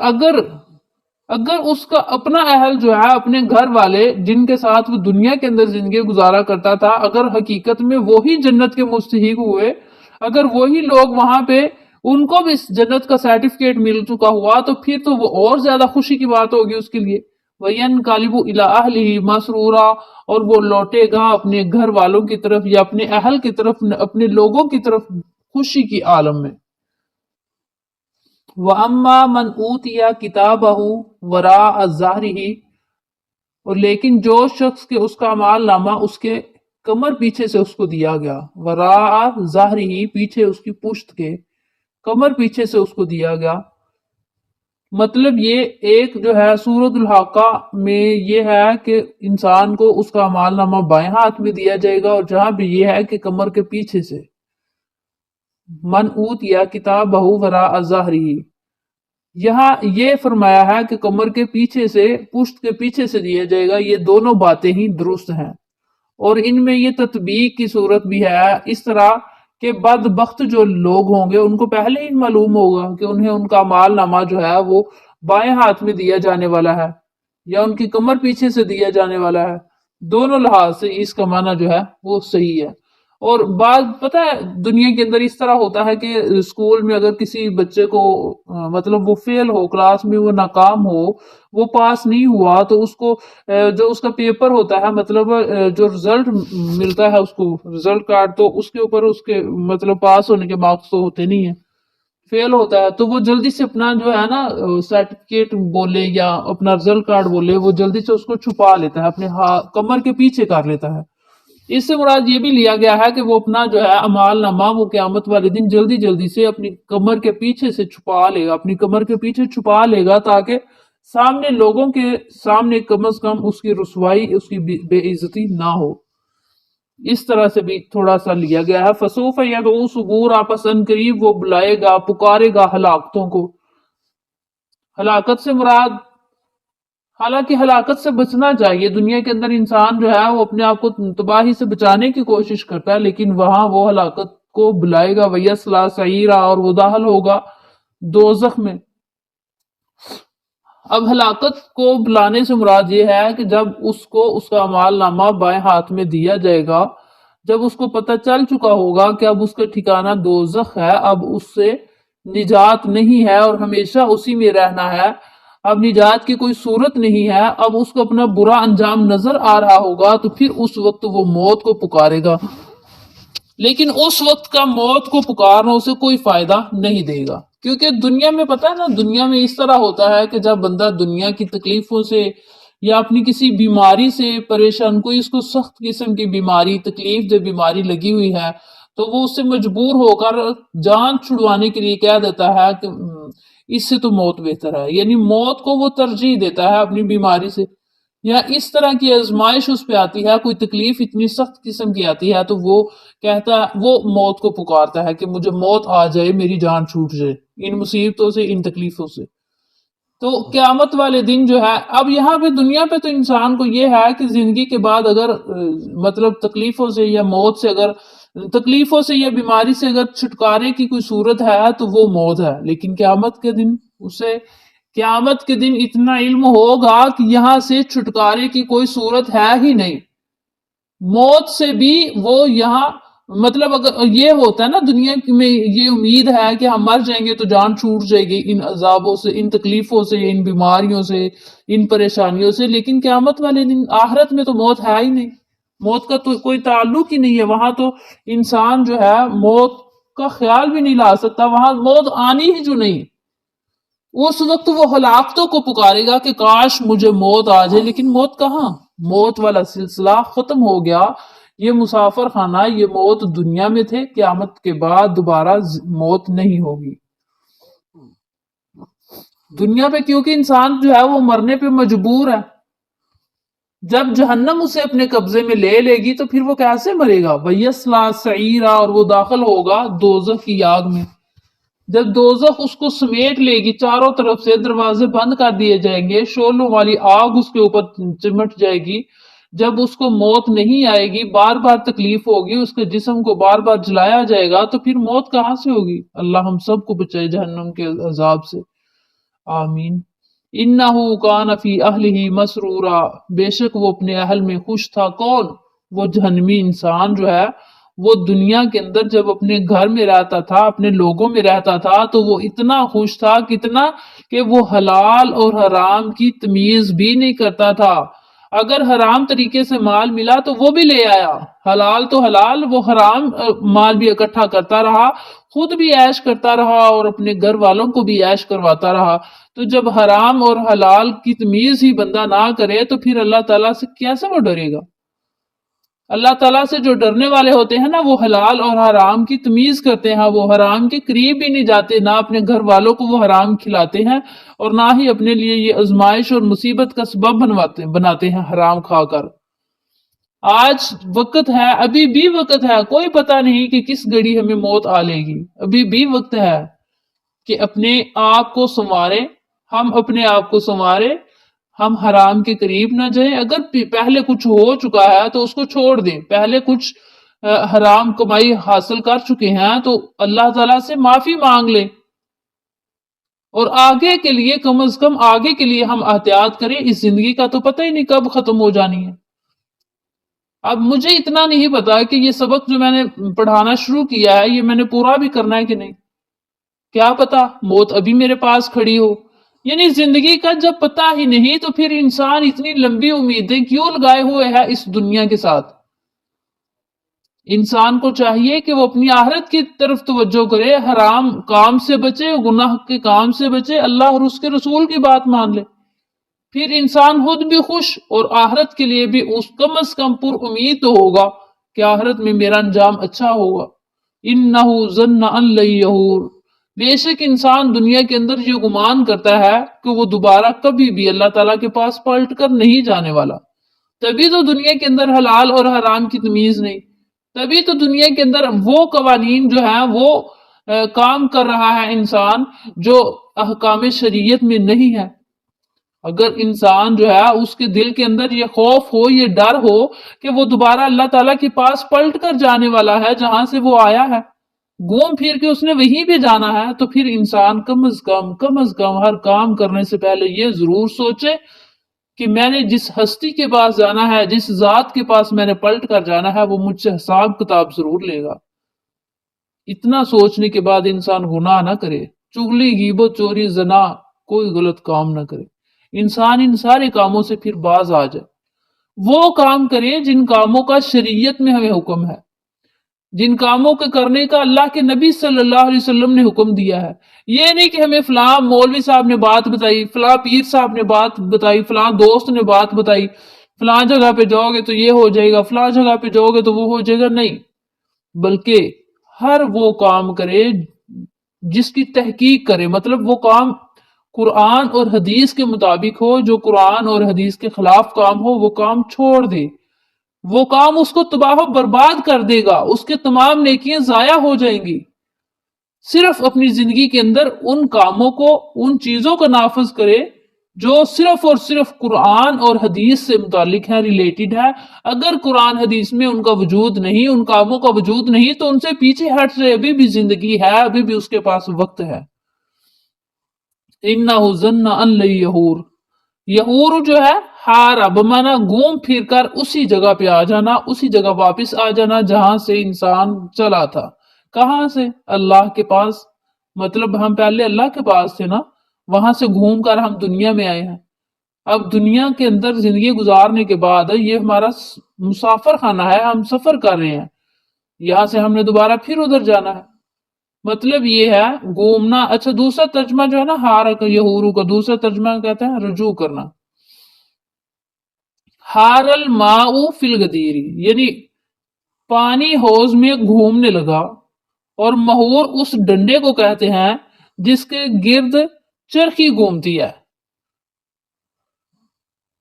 اگر اس کا اپنا اہل جو ہے، اپنے گھر والے جن کے ساتھ وہ دنیا کے اندر زندگی گزارا کرتا تھا، اگر حقیقت میں وہی جنت کے مستحق ہوئے، اگر وہی لوگ وہاں پہ ان کو بھی جنت کا سرٹیفکیٹ مل چکا ہوا، تو پھر تو وہ اور زیادہ خوشی کی بات ہوگی اس کے لیے۔ وَيَنْقَلِبُ إِلَىٰ أَهْلِهِ مَسْرُورًا، اور وہ لوٹے گا اپنے گھر والوں کی طرف یا اپنے اہل کی طرف، اپنے لوگوں کی طرف خوشی کی عالم میں۔ وَأَمَّا مَنْ أُوتِيَ كِتَابَهُ وَرَاءَ ظَهْرِهِ، اور لیکن جو شخص کے اس کا اعمال نامہ اس کے کمر پیچھے سے اس کو دیا گیا، وراء ظہری پیچھے اس کی پشت کے، کمر پیچھے سے اس کو دیا گیا۔ مطلب یہ ایک جو ہے سورۃ الحاقہ میں یہ ہے کہ انسان کو اس کا اعمال نامہ بائیں ہاتھ میں دیا جائے گا، اور جہاں بھی یہ ہے کہ کمر کے پیچھے سے، من اوتیا کتابہ وراء ظہری، یہاں یہ فرمایا ہے کہ کمر کے پیچھے سے، پشت کے پیچھے سے دیا جائے گا، یہ دونوں باتیں ہی درست ہیں، اور ان میں یہ تطبیق کی صورت بھی ہے، اس طرح کہ بدبخت جو لوگ ہوں گے ان کو پہلے ہی معلوم ہوگا کہ انہیں ان کا مال نامہ جو ہے وہ بائیں ہاتھ میں دیا جانے والا ہے یا ان کی کمر پیچھے سے دیا جانے والا ہے، دونوں لحاظ سے اس کا معنی جو ہے وہ صحیح ہے۔ اور بعض پتہ ہے دنیا کے اندر اس طرح ہوتا ہے کہ اسکول میں اگر کسی بچے کو مطلب وہ فیل ہو، کلاس میں وہ ناکام ہو، وہ پاس نہیں ہوا، تو اس کو جو اس کا پیپر ہوتا ہے، مطلب جو رزلٹ ملتا ہے اس کو، رزلٹ کارڈ، تو اس کے اوپر اس کے مطلب پاس ہونے کے مارکس تو ہوتے نہیں ہیں، فیل ہوتا ہے، تو وہ جلدی سے اپنا جو ہے نا سرٹیفکیٹ بولے یا اپنا رزلٹ کارڈ بولے، وہ جلدی سے اس کو چھپا لیتا ہے، اپنے کمر کے پیچھے کر لیتا ہے۔ اس سے مراد یہ بھی لیا گیا ہے کہ وہ اپنا جو ہے اعمال نامہ وہ قیامت والے دن جلدی جلدی سے اپنی کمر کے پیچھے سے چھپا لے گا، اپنی کمر کے پیچھے چھپا لے گا، تاکہ سامنے لوگوں کے سامنے کم از کم اس کی رسوائی، اس کی بے عزتی نہ ہو۔ اس طرح سے بھی تھوڑا سا لیا گیا ہے۔ فسوف یدعو ثبورا، پس ان قریب وہ بلائے گا، پکارے گا ہلاکتوں کو۔ ہلاکت سے مراد، حالانکہ ہلاکت سے بچنا چاہیے، دنیا کے اندر انسان جو ہے وہ اپنے آپ کو تباہی سے بچانے کی کوشش کرتا ہے، لیکن وہاں وہ ہلاکت کو بلائے گا، وَيَصْلَىٰ سَعِيرًا، اور وہ داخل ہوگا دوزخ میں۔ اب ہلاکت کو بلانے سے مراد یہ ہے کہ جب اس کو اس کا اعمال نامہ بائیں ہاتھ میں دیا جائے گا، جب اس کو پتہ چل چکا ہوگا کہ اب اس کا ٹھکانہ دوزخ ہے، اب اس سے نجات نہیں ہے اور ہمیشہ اسی میں رہنا ہے، اب نجات کی کوئی صورت نہیں ہے، اب اس کو اپنا برا انجام نظر آ رہا ہوگا، تو پھر اس وقت وہ موت کو پکارے گا، لیکن اس وقت کا موت کو پکارنا اسے کوئی فائدہ نہیں دے گا، کیونکہ دنیا میں پتہ ہے نا، دنیا میں اس طرح ہوتا ہے کہ جب بندہ دنیا کی تکلیفوں سے یا اپنی کسی بیماری سے پریشان، کوئی اس کو سخت قسم کی بیماری، تکلیف دہ بیماری لگی ہوئی ہے، تو وہ اس سے مجبور ہو کر جان چھڑوانے کے لیے کہہ دیتا ہے کہ اس سے تو موت بہتر ہے، یعنی موت کو وہ ترجیح دیتا ہے اپنی بیماری سے، یا اس طرح کی آزمائش اس پہ آتی ہے، کوئی تکلیف اتنی سخت قسم کی آتی ہے، تو وہ کہتا ہے، وہ موت کو پکارتا ہے کہ مجھے موت آ جائے، میری جان چھوٹ جائے ان مصیبتوں سے، ان تکلیفوں سے۔ تو قیامت والے دن جو ہے، اب یہاں پہ دنیا پہ تو انسان کو یہ ہے کہ زندگی کے بعد اگر مطلب تکلیفوں سے یا موت سے، اگر تکلیفوں سے یا بیماری سے اگر چھٹکارے کی کوئی صورت ہے تو وہ موت ہے، لیکن قیامت کے دن اسے، قیامت کے دن اتنا علم ہوگا کہ یہاں سے چھٹکارے کی کوئی صورت ہے ہی نہیں، موت سے بھی وہ یہاں، مطلب اگر یہ ہوتا ہے نا دنیا میں یہ امید ہے کہ ہم مر جائیں گے تو جان چھوٹ جائے گی ان عذابوں سے، ان تکلیفوں سے، ان بیماریوں سے، ان پریشانیوں سے، لیکن قیامت والے دن آخرت میں تو موت ہے ہی نہیں، موت کا تو کوئی تعلق ہی نہیں ہے، وہاں تو انسان جو ہے موت کا خیال بھی نہیں لا سکتا، وہاں موت آنی ہی جو نہیں، اس وقت وہ ہلاکتوں کو پکارے گا کہ کاش مجھے موت آ جائے، لیکن موت کہاں، موت والا سلسلہ ختم ہو گیا، یہ مسافر خانہ، یہ موت دنیا میں تھے، قیامت کے بعد دوبارہ موت نہیں ہوگی دنیا پہ، کیونکہ انسان جو ہے وہ مرنے پہ مجبور ہے، جب جہنم اسے اپنے قبضے میں لے لے گی تو پھر وہ کیسے مرے گا، وَيَصْلَىٰ سَعِيرًا، اور وہ داخل ہوگا دوزخ کی آگ میں، جب دوزخ اس کو سمیٹ لے گی، چاروں طرف سے دروازے بند کر دیے جائیں گے، شعلوں والی آگ اس کے اوپر چمٹ جائے گی، جب اس کو موت نہیں آئے گی، بار بار تکلیف ہوگی، اس کے جسم کو بار بار جلایا جائے گا، تو پھر موت کہاں سے ہوگی؟ اللہ ہم سب کو بچائے جہنم کے عذاب سے، آمین۔ انہو کان فی اہلہ مسرورا، بے شک وہ اپنے اہل میں خوش تھا، کون؟ وہ جہنمی انسان جو ہے، وہ دنیا کے اندر جب اپنے گھر میں رہتا تھا، اپنے لوگوں میں رہتا تھا، تو وہ اتنا خوش تھا، کتنا کہ وہ حلال اور حرام کی تمیز بھی نہیں کرتا تھا، اگر حرام طریقے سے مال ملا تو وہ بھی لے آیا، حلال تو حلال، وہ حرام مال بھی اکٹھا کرتا رہا، خود بھی عیش کرتا رہا اور اپنے گھر والوں کو بھی عیش کرواتا رہا، تو جب حرام اور حلال کی تمیز ہی بندہ نہ کرے تو پھر اللہ تعالیٰ سے کیسے وہ ڈرے گا؟ اللہ تعالیٰ سے جو ڈرنے والے ہوتے ہیں نا، وہ حلال اور حرام کی تمیز کرتے ہیں، وہ حرام کے قریب بھی نہیں جاتے، نہ اپنے گھر والوں کو وہ حرام کھلاتے ہیں اور نہ ہی اپنے لیے یہ آزمائش اور مصیبت کا سبب بناتے ہیں حرام کھا کر۔ آج وقت ہے، ابھی بھی وقت ہے، کوئی پتہ نہیں کہ کس گھڑی ہمیں موت آ لے گی، ابھی بھی وقت ہے کہ اپنے آپ کو سنواریں، ہم اپنے آپ کو سنواریں، ہم حرام کے قریب نہ جائیں۔ اگر پہلے کچھ ہو چکا ہے تو اس کو چھوڑ دیں، پہلے کچھ حرام کمائی حاصل کر چکے ہیں تو اللہ تعالیٰ سے معافی مانگ لیں، اور آگے کے لیے کم از کم آگے کے لیے ہم احتیاط کریں، اس زندگی کا تو پتہ ہی نہیں کب ختم ہو جانی ہے۔ اب مجھے اتنا نہیں پتا کہ یہ سبق جو میں نے پڑھانا شروع کیا ہے یہ میں نے پورا بھی کرنا ہے کہ نہیں، کیا پتا موت ابھی میرے پاس کھڑی ہو۔ یعنی زندگی کا جب پتہ ہی نہیں تو پھر انسان اتنی لمبی امیدیں کیوں لگائے ہوئے ہے اس دنیا کے ساتھ؟ انسان کو چاہیے کہ وہ اپنی آخرت کی طرف توجہ کرے، حرام کام سے بچے، گناہ کے کام سے بچے، اللہ اور اس کے رسول کی بات مان لے، پھر انسان خود بھی خوش اور آخرت کے لیے بھی اس کم از کم پر امید تو ہوگا کہ آخرت میں میرا انجام اچھا ہوگا۔ انہ ظن ان لن یحور، بے شک انسان دنیا کے اندر یہ گمان کرتا ہے کہ وہ دوبارہ کبھی بھی اللہ تعالیٰ کے پاس پلٹ کر نہیں جانے والا، تبھی تو دنیا کے اندر حلال اور حرام کی تمیز نہیں، تبھی تو دنیا کے اندر وہ قوانین جو ہیں وہ کام کر رہا ہے انسان جو احکام شریعت میں نہیں ہے۔ اگر انسان جو ہے اس کے دل کے اندر یہ خوف ہو، یہ ڈر ہو کہ وہ دوبارہ اللہ تعالیٰ کے پاس پلٹ کر جانے والا ہے جہاں سے وہ آیا ہے، گھوم پھر کے اس نے وہیں پہ جانا ہے، تو پھر انسان کم از کم ہر کام کرنے سے پہلے یہ ضرور سوچے کہ میں نے جس ہستی کے پاس جانا ہے، جس ذات کے پاس میں نے پلٹ کر جانا ہے، وہ مجھ سے حساب کتاب ضرور لے گا۔ اتنا سوچنے کے بعد انسان گناہ نہ کرے، چغلی، غیبت، چوری، زنا، کوئی غلط کام نہ کرے، انسان ان سارے کاموں سے پھر باز آ جائے، وہ کام کرے جن کاموں کا شریعت میں ہمیں حکم ہے، جن کاموں کے کرنے کا اللہ کے نبی صلی اللہ علیہ وسلم نے حکم دیا ہے۔ یہ نہیں کہ ہمیں فلاں مولوی صاحب نے بات بتائی، فلاں پیر صاحب نے بات بتائی، فلاں دوست نے بات بتائی، فلاں جگہ پہ جاؤ گے تو یہ ہو جائے گا، فلاں جگہ پہ جاؤ گے تو وہ ہو جائے گا، نہیں، بلکہ ہر وہ کام کرے جس کی تحقیق کرے، مطلب وہ کام قرآن اور حدیث کے مطابق ہو، جو قرآن اور حدیث کے خلاف کام ہو وہ کام چھوڑ دے، وہ کام اس کو تباہ و برباد کر دے گا، اس کے تمام نیکیاں ضائع ہو جائیں گی۔ صرف اپنی زندگی کے اندر ان کاموں کو، ان چیزوں کا نافذ کرے جو صرف اور صرف قرآن اور حدیث سے متعلق ہے، ریلیٹڈ ہے۔ اگر قرآن حدیث میں ان کا وجود نہیں، ان کاموں کا وجود نہیں تو ان سے پیچھے ہٹ سے، ابھی بھی زندگی ہے، ابھی بھی اس کے پاس وقت ہے۔ انہ ظن ان لن یحور، یحور جو ہے ہارا بمانا گھوم پھر کر اسی جگہ پہ آ جانا، اسی جگہ واپس آ جانا جہاں سے انسان چلا تھا۔ کہاں سے؟ اللہ کے پاس، مطلب ہم پہلے اللہ کے پاس تھے نا، وہاں سے گھوم کر ہم دنیا میں آئے ہیں۔ اب دنیا کے اندر زندگی گزارنے کے بعد یہ ہمارا مسافر خانہ ہے، ہم سفر کر رہے ہیں، یہاں سے ہم نے دوبارہ پھر ادھر جانا ہے، مطلب یہ ہے گھومنا۔ اچھا دوسرا ترجمہ جو ہے نا ہارا کا، یہورو کا دوسرا ترجمہ کہتے ہیں رجوع کرنا۔ ہار الماء فی الغدیر، یعنی پانی حوض میں گھومنے لگا، اور مہور اس ڈنڈے کو کہتے ہیں جس کے گرد چرخی گھومتی ہے،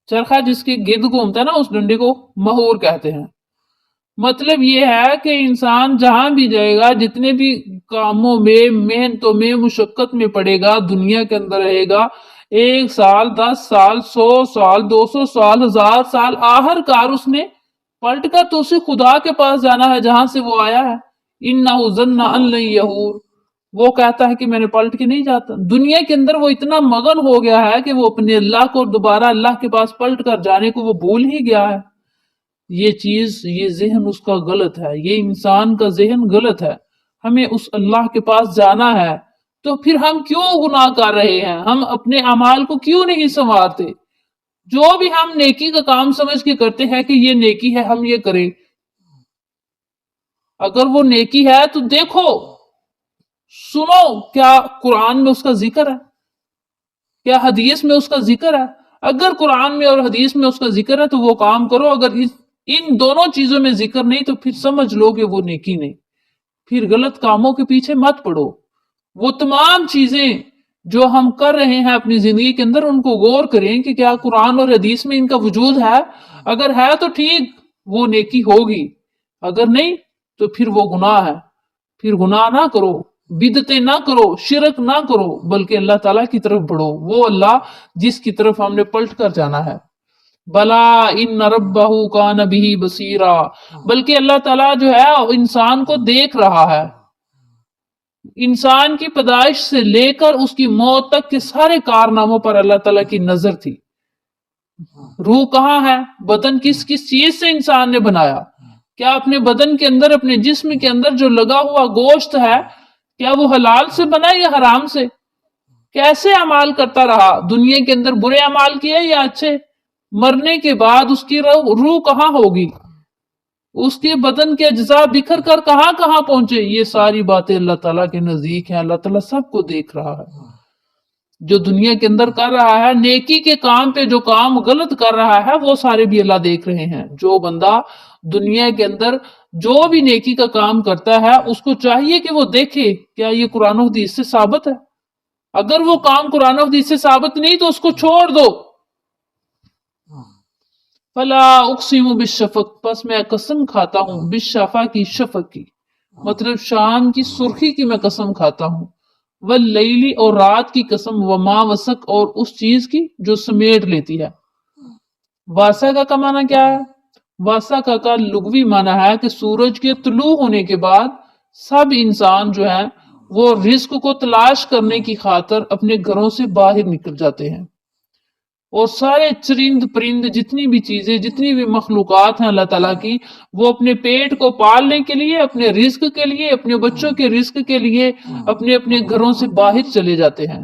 چرخا جس کے گرد گھومتا ہے نا، اس ڈنڈے کو مہور کہتے ہیں۔ مطلب یہ ہے کہ انسان جہاں بھی جائے گا، جتنے بھی کاموں میں، محنتوں میں، مشقت میں پڑے گا، دنیا کے اندر رہے گا، 1 سال، 10 سال، 100 سال، 200 سال، 1000 سال، آخر کار اس نے پلٹ کر تو اسی خدا کے پاس جانا ہے جہاں سے وہ آیا ہے۔ انہ ظن ان لن یحور، وہ کہتا ہے کہ میں نے پلٹ کے نہیں جاتا۔ دنیا کے اندر وہ اتنا مگن ہو گیا ہے کہ وہ اپنے اللہ کو دوبارہ اللہ کے پاس پلٹ کر جانے کو وہ بھول ہی گیا ہے۔ یہ چیز، یہ ذہن اس کا غلط ہے، یہ انسان کا ذہن غلط ہے۔ ہمیں اس اللہ کے پاس جانا ہے تو پھر ہم کیوں گناہ کر رہے ہیں؟ ہم اپنے اعمال کو کیوں نہیں سنوارتے؟ جو بھی ہم نیکی کا کام سمجھ کے کرتے ہیں کہ یہ نیکی ہے، ہم یہ کریں، اگر وہ نیکی ہے تو دیکھو، سنو، کیا قرآن میں اس کا ذکر ہے؟ کیا حدیث میں اس کا ذکر ہے؟ اگر قرآن میں اور حدیث میں اس کا ذکر ہے تو وہ کام کرو، اگر ان دونوں چیزوں میں ذکر نہیں تو پھر سمجھ لو کہ وہ نیکی نہیں. پھر غلط کاموں کے پیچھے مت پڑو. وہ تمام چیزیں جو ہم کر رہے ہیں اپنی زندگی کے اندر ان کو غور کریں کہ کیا قرآن اور حدیث میں ان کا وجود ہے. اگر ہے تو ٹھیک، وہ نیکی ہوگی. اگر نہیں تو پھر وہ گناہ ہے. پھر گناہ نہ کرو، بدعتیں نہ کرو، شرک نہ کرو، بلکہ اللہ تعالیٰ کی طرف بڑھو، وہ اللہ جس کی طرف ہم نے پلٹ کر جانا ہے. بلا ان ربہ کان بہ بصیرا، بلکہ اللہ تعالیٰ جو ہے انسان کو دیکھ رہا ہے. انسان کی پیدائش سے لے کر اس کی موت تک کے سارے کارناموں پر اللہ تعالیٰ کی نظر تھی. روح کہاں ہے؟ بدن کس کس چیز سے انسان نے بنایا؟ کیا اپنے بدن کے اندر، اپنے جسم کے اندر جو لگا ہوا گوشت ہے کیا وہ حلال سے بنا یا حرام سے؟ کیسے اعمال کرتا رہا؟ دنیا کے اندر برے اعمال کیے یا اچھے؟ مرنے کے بعد اس کی روح کہاں ہوگی؟ اس کے بدن کے اجزاء بکھر کر کہاں کہاں پہنچے؟ یہ ساری باتیں اللہ تعالیٰ کے نزدیک ہیں. اللہ تعالیٰ سب کو دیکھ رہا ہے. جو دنیا کے اندر کر رہا ہے نیکی کے کام پہ، جو کام غلط کر رہا ہے وہ سارے بھی اللہ دیکھ رہے ہیں. جو بندہ دنیا کے اندر جو بھی نیکی کا کام کرتا ہے اس کو چاہیے کہ وہ دیکھے کیا یہ قرآن و حدیث سے ثابت ہے. اگر وہ کام قرآن و حدیث سے ثابت نہیں تو اس کو چھوڑ دو. فلا اقسم بالشفق، پس میں قسم کھاتا ہوں بالشفا کی، شفق کی مطلب شام کی سرخی کی میں قسم کھاتا ہوں. واللیلی، اور رات کی قسم، وما وسق، اور اس چیز کی جو سمیٹ لیتی ہے. واسقہ کا معنی کیا ہے؟ واسقہ کا لغوی معنی ہے کہ سورج کے طلوع ہونے کے بعد سب انسان جو ہیں وہ رزق کو تلاش کرنے کی خاطر اپنے گھروں سے باہر نکل جاتے ہیں، اور سارے چرند پرند جتنی بھی چیزیں، جتنی بھی مخلوقات ہیں اللہ تعالیٰ کی، وہ اپنے پیٹ کو پالنے کے لیے، اپنے رزق کے لیے، اپنے بچوں کے رزق کے لیے اپنے اپنے گھروں سے باہر چلے جاتے ہیں.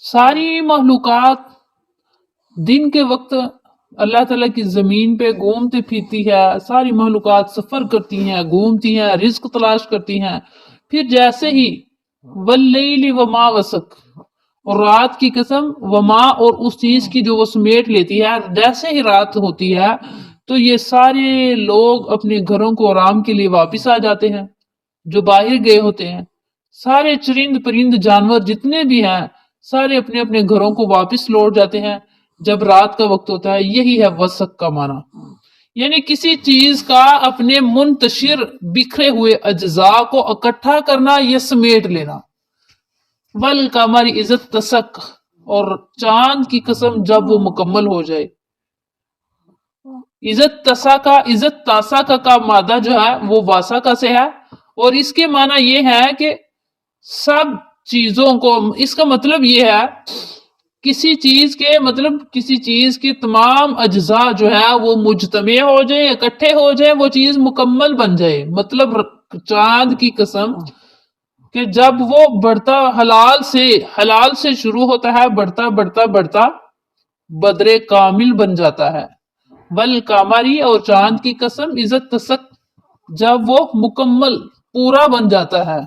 ساری مخلوقات دن کے وقت اللہ تعالیٰ کی زمین پہ گھومتے پھرتی ہے. ساری مخلوقات سفر کرتی ہیں، گھومتی ہیں، رزق تلاش کرتی ہیں. پھر جیسے ہی واللیل وما وسق، اور رات کی قسم، وما، اور اس چیز کی جو وہ سمیٹ لیتی ہے، جیسے ہی رات ہوتی ہے تو یہ سارے لوگ اپنے گھروں کو آرام کے لیے واپس آ جاتے ہیں جو باہر گئے ہوتے ہیں. سارے چرند پرند جانور جتنے بھی ہیں سارے اپنے اپنے گھروں کو واپس لوٹ جاتے ہیں جب رات کا وقت ہوتا ہے. یہی ہے وسق کا معنی، یعنی کسی چیز کا اپنے منتشر بکھرے ہوئے اجزاء کو اکٹھا کرنا، یہ سمیٹ لینا. والقمر اذا اتسق، اور چاند کی قسم جب وہ مکمل ہو جائے. اذا اتسق کا مادہ جو ہے وہ واسقہ سے ہے، اور اس کے معنی یہ ہے کہ سب چیزوں کو، اس کا مطلب یہ ہے کسی چیز کے، مطلب کسی چیز کے تمام اجزاء جو ہے وہ مجتمع ہو جائیں، اکٹھے ہو جائیں، وہ چیز مکمل بن جائے. مطلب چاند کی قسم کہ جب وہ بڑھتا، حلال سے شروع ہوتا ہے، بڑھتا بڑھتا بڑھتا بدر کامل بن جاتا ہے. والقمری، اور چاند کی قسم، اذا اتسق، جب وہ مکمل پورا بن جاتا ہے.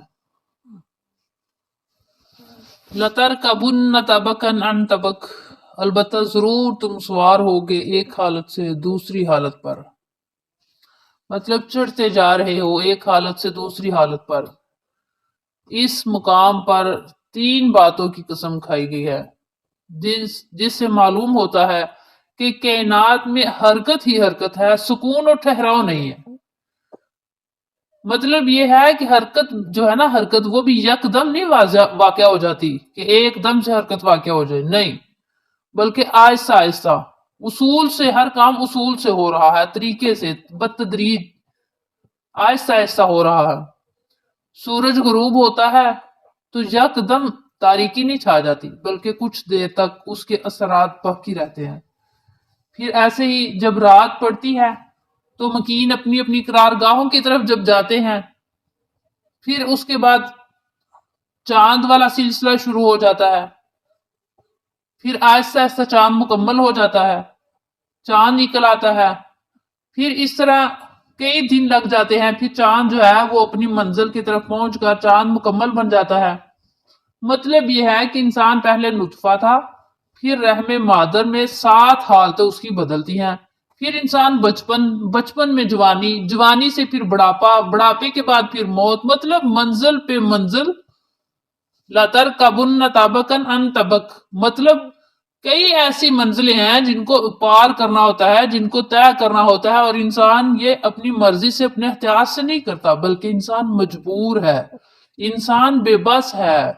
لَتَرْكَبُنَّ طَبَقًا عَنْ طَبَقٍ، البتہ ضرور تم سوار ہوگے ایک حالت سے دوسری حالت پر. مطلب چڑھتے جا رہے ہو ایک حالت سے دوسری حالت پر. اس مقام پر 3 باتوں کی قسم کھائی گئی ہے جس سے معلوم ہوتا ہے کہ کائنات میں حرکت ہی حرکت ہے، سکون اور ٹھہراؤ نہیں ہے. مطلب یہ ہے کہ حرکت جو ہے نا، حرکت وہ بھی یک دم نہیں واقع ہو جاتی کہ ایک دم سے حرکت واقع ہو جائے، نہیں، بلکہ آہستہ آہستہ، اصول سے، ہر کام اصول سے ہو رہا ہے، طریقے سے، بتدریج، آہستہ آہستہ ہو رہا ہے. سورج غروب ہوتا ہے تو یک دم تاریکی نہیں چھا جاتی، بلکہ کچھ دیر تک اس کے اثرات باقی رہتے ہیں. پھر ایسے ہی جب رات پڑتی ہے تو مکین اپنی اپنی قرارگاہوں کی طرف جب جاتے ہیں، پھر اس کے بعد چاند والا سلسلہ شروع ہو جاتا ہے. پھر آہستہ آہستہ چاند مکمل ہو جاتا ہے، چاند نکل آتا ہے. پھر اس طرح کئی دن لگ جاتے ہیں، پھر چاند جو ہے وہ اپنی منزل کی طرف پہنچ کر چاند مکمل بن جاتا ہے. مطلب یہ ہے کہ انسان پہلے نطفہ تھا، پھر رحم مادر میں 7 حالتیں اس کی بدلتی ہیں، پھر انسان بچپن میں جوانی، جوانی سے پھر بڑھاپا، بڑھاپے کے بعد پھر موت، مطلب منزل پہ منزل، لَتَرْكَبُنَّ طَبَقًا عَنْ طَبَقٍ، مطلب کئی ایسی منزلیں ہیں جن کو پار کرنا ہوتا ہے، جن کو طے کرنا ہوتا ہے، اور انسان یہ اپنی مرضی سے، اپنے اختیار سے نہیں کرتا، بلکہ انسان مجبور ہے، انسان بے بس ہے۔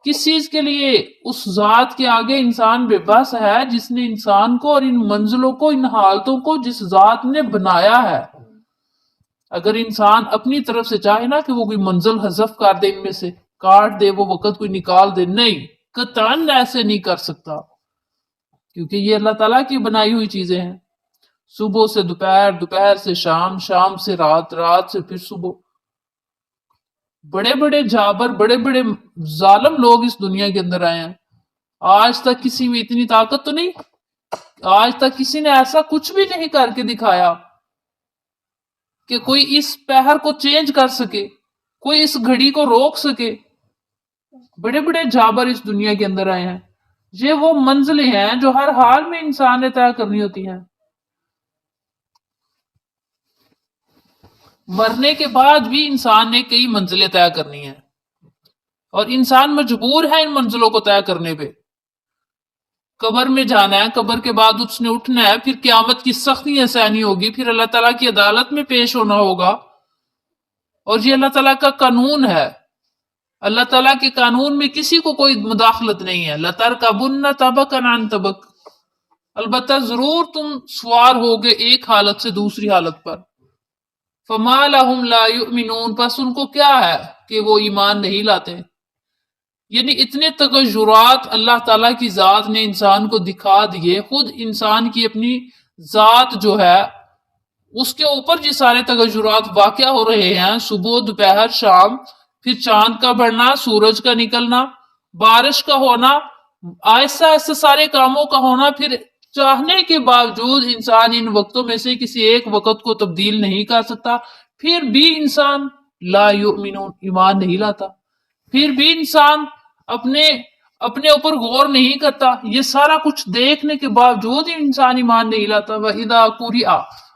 کس چیز کے لیے؟ اس ذات کے آگے انسان بے بس ہے جس نے انسان کو اور ان منزلوں کو، ان حالتوں کو جس ذات نے بنایا ہے۔ اگر انسان اپنی طرف سے چاہے نا کہ وہ کوئی منزل حذف کر دے، ان میں سے کاٹ دے، وہ وقت کوئی نکال دے، نہیں، قطعاً ایسے نہیں کر سکتا، کیونکہ یہ اللہ تعالیٰ کی بنائی ہوئی چیزیں ہیں۔ صبح سے دوپہر، دوپہر سے شام، شام سے رات، رات سے پھر صبح۔ بڑے بڑے جابر، بڑے بڑے ظالم لوگ اس دنیا کے اندر آئے ہیں، آج تک کسی میں اتنی طاقت تو نہیں، آج تک کسی نے ایسا کچھ بھی نہیں کر کے دکھایا کہ کوئی اس پہر کو چینج کر سکے، کوئی اس گھڑی کو روک سکے۔ بڑے بڑے جابر اس دنیا کے اندر آئے ہیں۔ یہ وہ منزلیں ہیں جو ہر حال میں انسان نے طے کرنی ہوتی ہیں۔ مرنے کے بعد بھی انسان نے کئی منزلیں طے کرنی ہیں، اور انسان مجبور ہے ان منزلوں کو طے کرنے پہ۔ قبر میں جانا ہے، قبر کے بعد اس نے اٹھنا ہے، پھر قیامت کی سختیاں سہنی ہوگی، پھر اللہ تعالیٰ کی عدالت میں پیش ہونا ہوگا، اور یہ اللہ تعالیٰ کا قانون ہے۔ اللہ تعالیٰ کے قانون میں کسی کو کوئی مداخلت نہیں ہے۔ لَتَرْكَبُنَّ طَبَقًا عَنْ طَبَقٍ، البتہ ضرور تم سوار ہوگے ایک حالت سے دوسری حالت پر۔ فَمَا لَهُمْ لَا يُؤْمِنُونَ، پس ان کو کیا ہے کہ وہ ایمان نہیں لاتے۔ یعنی اتنے تغیرات اللہ تعالیٰ کی ذات نے انسان کو دکھا دیے، خود انسان کی اپنی ذات جو ہے اس کے اوپر یہ سارے تغیرات واقع ہو رہے ہیں، صبح، دوپہر، شام، پھر چاند کا بڑھنا، سورج کا نکلنا، بارش کا ہونا، ایسا ایسا سارے کاموں کا ہونا، پھر چاہنے کے باوجود انسان ان وقتوں میں سے کسی ایک وقت کو تبدیل نہیں کر سکتا، پھر بھی انسان لا یؤمنون، ایمان نہیں لاتا، پھر بھی انسان اپنے اوپر غور نہیں کرتا، یہ سارا کچھ دیکھنے کے باوجود ہی انسان ایمان نہیں لاتا۔ وَإِذَا قُرِئَ،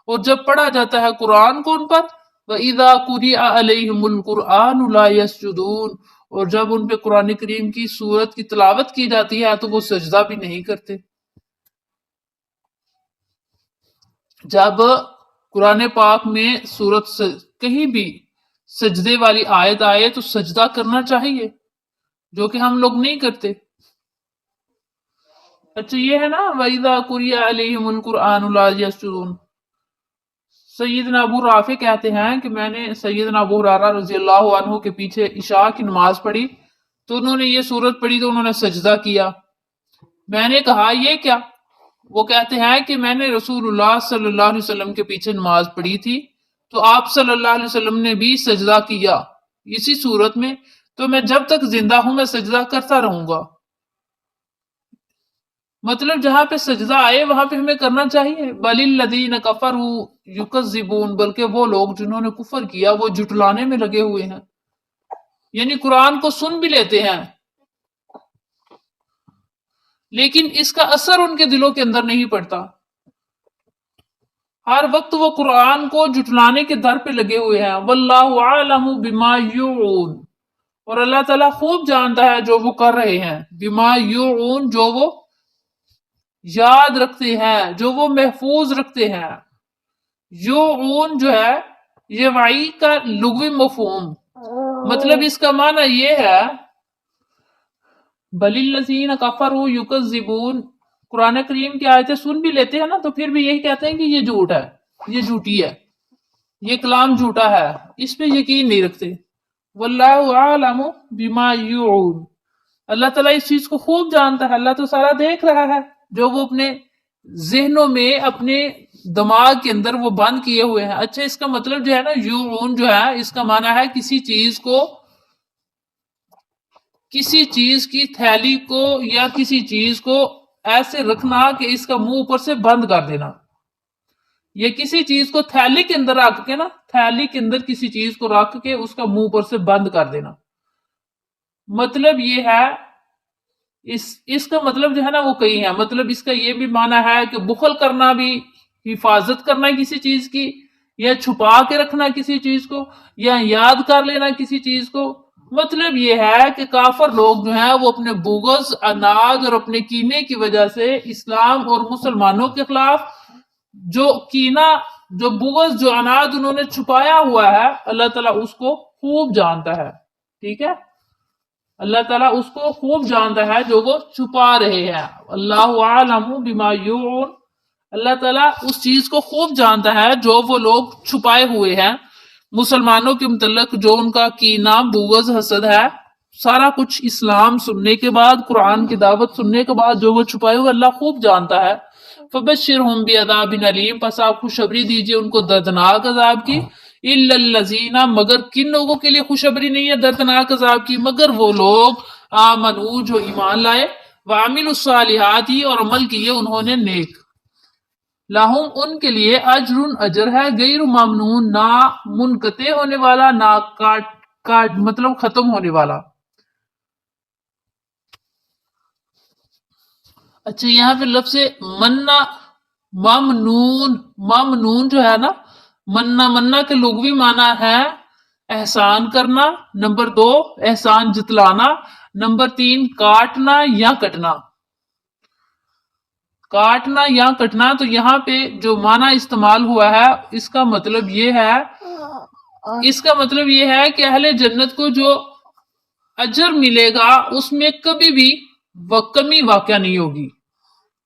اور جب پڑھا جاتا ہے قرآن کو ان پر، وَإِذَا قُرِئَ عَلَيْهِمُ الْقُرْآنُ لَا يَسْجُدُونَ، اور جب ان پہ قرآن کریم کی سورت کی تلاوت کی جاتی ہے تو وہ سجدہ بھی نہیں کرتے۔ جب قرآن پاک میں سورت کہیں بھی سجدے والی آیت آئے تو سجدہ کرنا چاہیے، جو کہ ہم لوگ نہیں کرتے۔ اچھا یہ ہے نا وَإِذَا قُرِئَ عَلَيْهِمُ الْقُرْآنُ لَا يَسْجُدُونَ۔ سیدنا ابو رافع کہتے ہیں کہ میں نے سیدنا ابو ہریرہ رضی اللہ عنہ کے پیچھے عشاء کی نماز پڑھی تو انہوں نے یہ سورت پڑھی تو انہوں نے سجدہ کیا۔ میں نے کہا یہ کیا؟ وہ کہتے ہیں کہ میں نے رسول اللہ صلی اللہ علیہ وسلم کے پیچھے نماز پڑھی تھی تو آپ صلی اللہ علیہ وسلم نے بھی سجدہ کیا اسی صورت میں، تو میں جب تک زندہ ہوں میں سجدہ کرتا رہوں گا۔ مطلب جہاں پہ سجدہ آئے وہاں پہ ہمیں کرنا چاہیے۔ بَلِ الَّذِينَ كَفَرُوا يُكَذِّبُونَ، بلکہ وہ لوگ جنہوں نے کفر کیا وہ جھٹلانے میں لگے ہوئے ہیں، یعنی قرآن کو سن بھی لیتے ہیں لیکن اس کا اثر ان کے دلوں کے اندر نہیں پڑتا، ہر وقت وہ قرآن کو جھٹلانے کے در پہ لگے ہوئے ہیں۔ وَاللَّهُ عَالَمُ بِمَا يُوعُونَ، اور اللہ تعالیٰ خوب جانتا ہے جو وہ کر رہے ہیں، بِمَا يُوعُونَ، جو وہ یاد رکھتے ہیں، جو وہ محفوظ رکھتے ہیں۔ یوعون جو ہے یہ وعی کا لغوی مفہوم، مطلب اس کا معنی یہ ہے بَلِ الَّذِينَ كَفَرُوا يُكَذِّبُونَ، قرآن کریم کی آیتیں سن بھی لیتے ہیں نا تو پھر بھی یہی کہتے ہیں کہ یہ جھوٹ ہے، یہ جھوٹی ہے، یہ کلام جھوٹا ہے، اس پہ یقین نہیں رکھتے۔ وَاللَّهُ عَالَمُ بِمَا يُوعُونَ، اللہ تعالیٰ اس چیز کو خوب جانتا ہے، اللہ تو سارا دیکھ رہا ہے جو وہ اپنے ذہنوں میں، اپنے دماغ کے اندر وہ بند کیے ہوئے ہیں۔ اچھا اس کا مطلب جو ہے نا یوعون جو ہے اس کا معنی ہے کسی چیز کی تھیلی کو یا کسی چیز کو ایسے رکھنا کہ اس کا منہ اوپر سے بند کر دینا، یا کسی چیز کو تھیلی کے اندر رکھ کے نا، تھیلی کے اندر کسی چیز کو رکھ کے اس کا منہ اوپر سے بند کر دینا، مطلب یہ ہے اس کا مطلب جو ہے نا وہ کئی ہے۔ مطلب اس کا یہ بھی معنی ہے کہ بخل کرنا بھی حفاظت کرنا کسی چیز کی، یا چھپا کے رکھنا کسی چیز کو، یا یاد کر لینا کسی چیز کو. مطلب یہ ہے کہ کافر لوگ جو ہیں وہ اپنے بغض، عناد اور اپنے کینے کی وجہ سے اسلام اور مسلمانوں کے خلاف جو کینہ، جو بغض، جو عناد انہوں نے چھپایا ہوا ہے، اللہ تعالیٰ اس کو خوب جانتا ہے. ٹھیک ہے، اللہ تعالیٰ اس کو خوب جانتا ہے جو وہ چھپا رہے ہیں. اللہ عالم بما یوعون، اللہ تعالیٰ اس چیز کو خوب جانتا ہے جو وہ لوگ چھپائے ہوئے ہیں مسلمانوں کے متعلق، جو ان کا کینہ، بغض، حسد ہے. سارا کچھ اسلام سننے کے بعد، قرآن کی دعوت سننے کے بعد جو وہ چھپائے ہوئے اللہ خوب جانتا ہے. فبشرہم بعذاب علیم، پس آپ خوشخبری دیجئے ان کو دردناک عذاب کی. الا الذین، مگر کن لوگوں کے لیے خوشخبری نہیں ہے دردناک عذاب کی؟ مگر وہ لوگ آمنو، جو ایمان لائے، وعملوا الصالحات، اور عمل کیے انہوں نے نیک. لہم، ان کے لیے اجر، اجر ہے، غیر ممنون، نہ منقطع ہونے والا، نہ کاٹ مطلب ختم ہونے والا. اچھا، یہاں پہ لفظ منا، ممنون، ممنون جو ہے نا، منا کے لغوی معنی ہے احسان کرنا، نمبر 2 احسان جتلانا، نمبر 3 کاٹنا یا کٹنا. کاٹنا یا کٹنا، تو یہاں پہ جو معنی استعمال ہوا ہے اس کا مطلب یہ ہے کہ اہل جنت کو جو اجر ملے گا اس میں کبھی بھی کمی واقع نہیں ہوگی.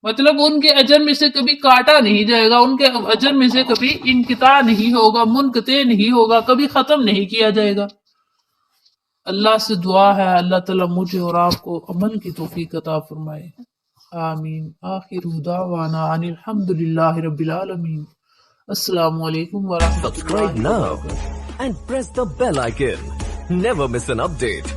مطلب ان کے اجر میں سے کبھی کاٹا نہیں جائے گا، ان کے اجر میں سے کبھی انقطاع نہیں ہوگا، منقطع نہیں ہوگا، کبھی ختم نہیں کیا جائے گا. اللہ سے دعا ہے اللہ تعالیٰ مجھے اور آپ کو عمل کی توفیق عطا فرمائے. آمین. آخر دعوانا ان الحمدللہ رب العالمین. السلام علیکم ورحمۃ اللہ Subscribe now and press the bell icon. Never miss an update.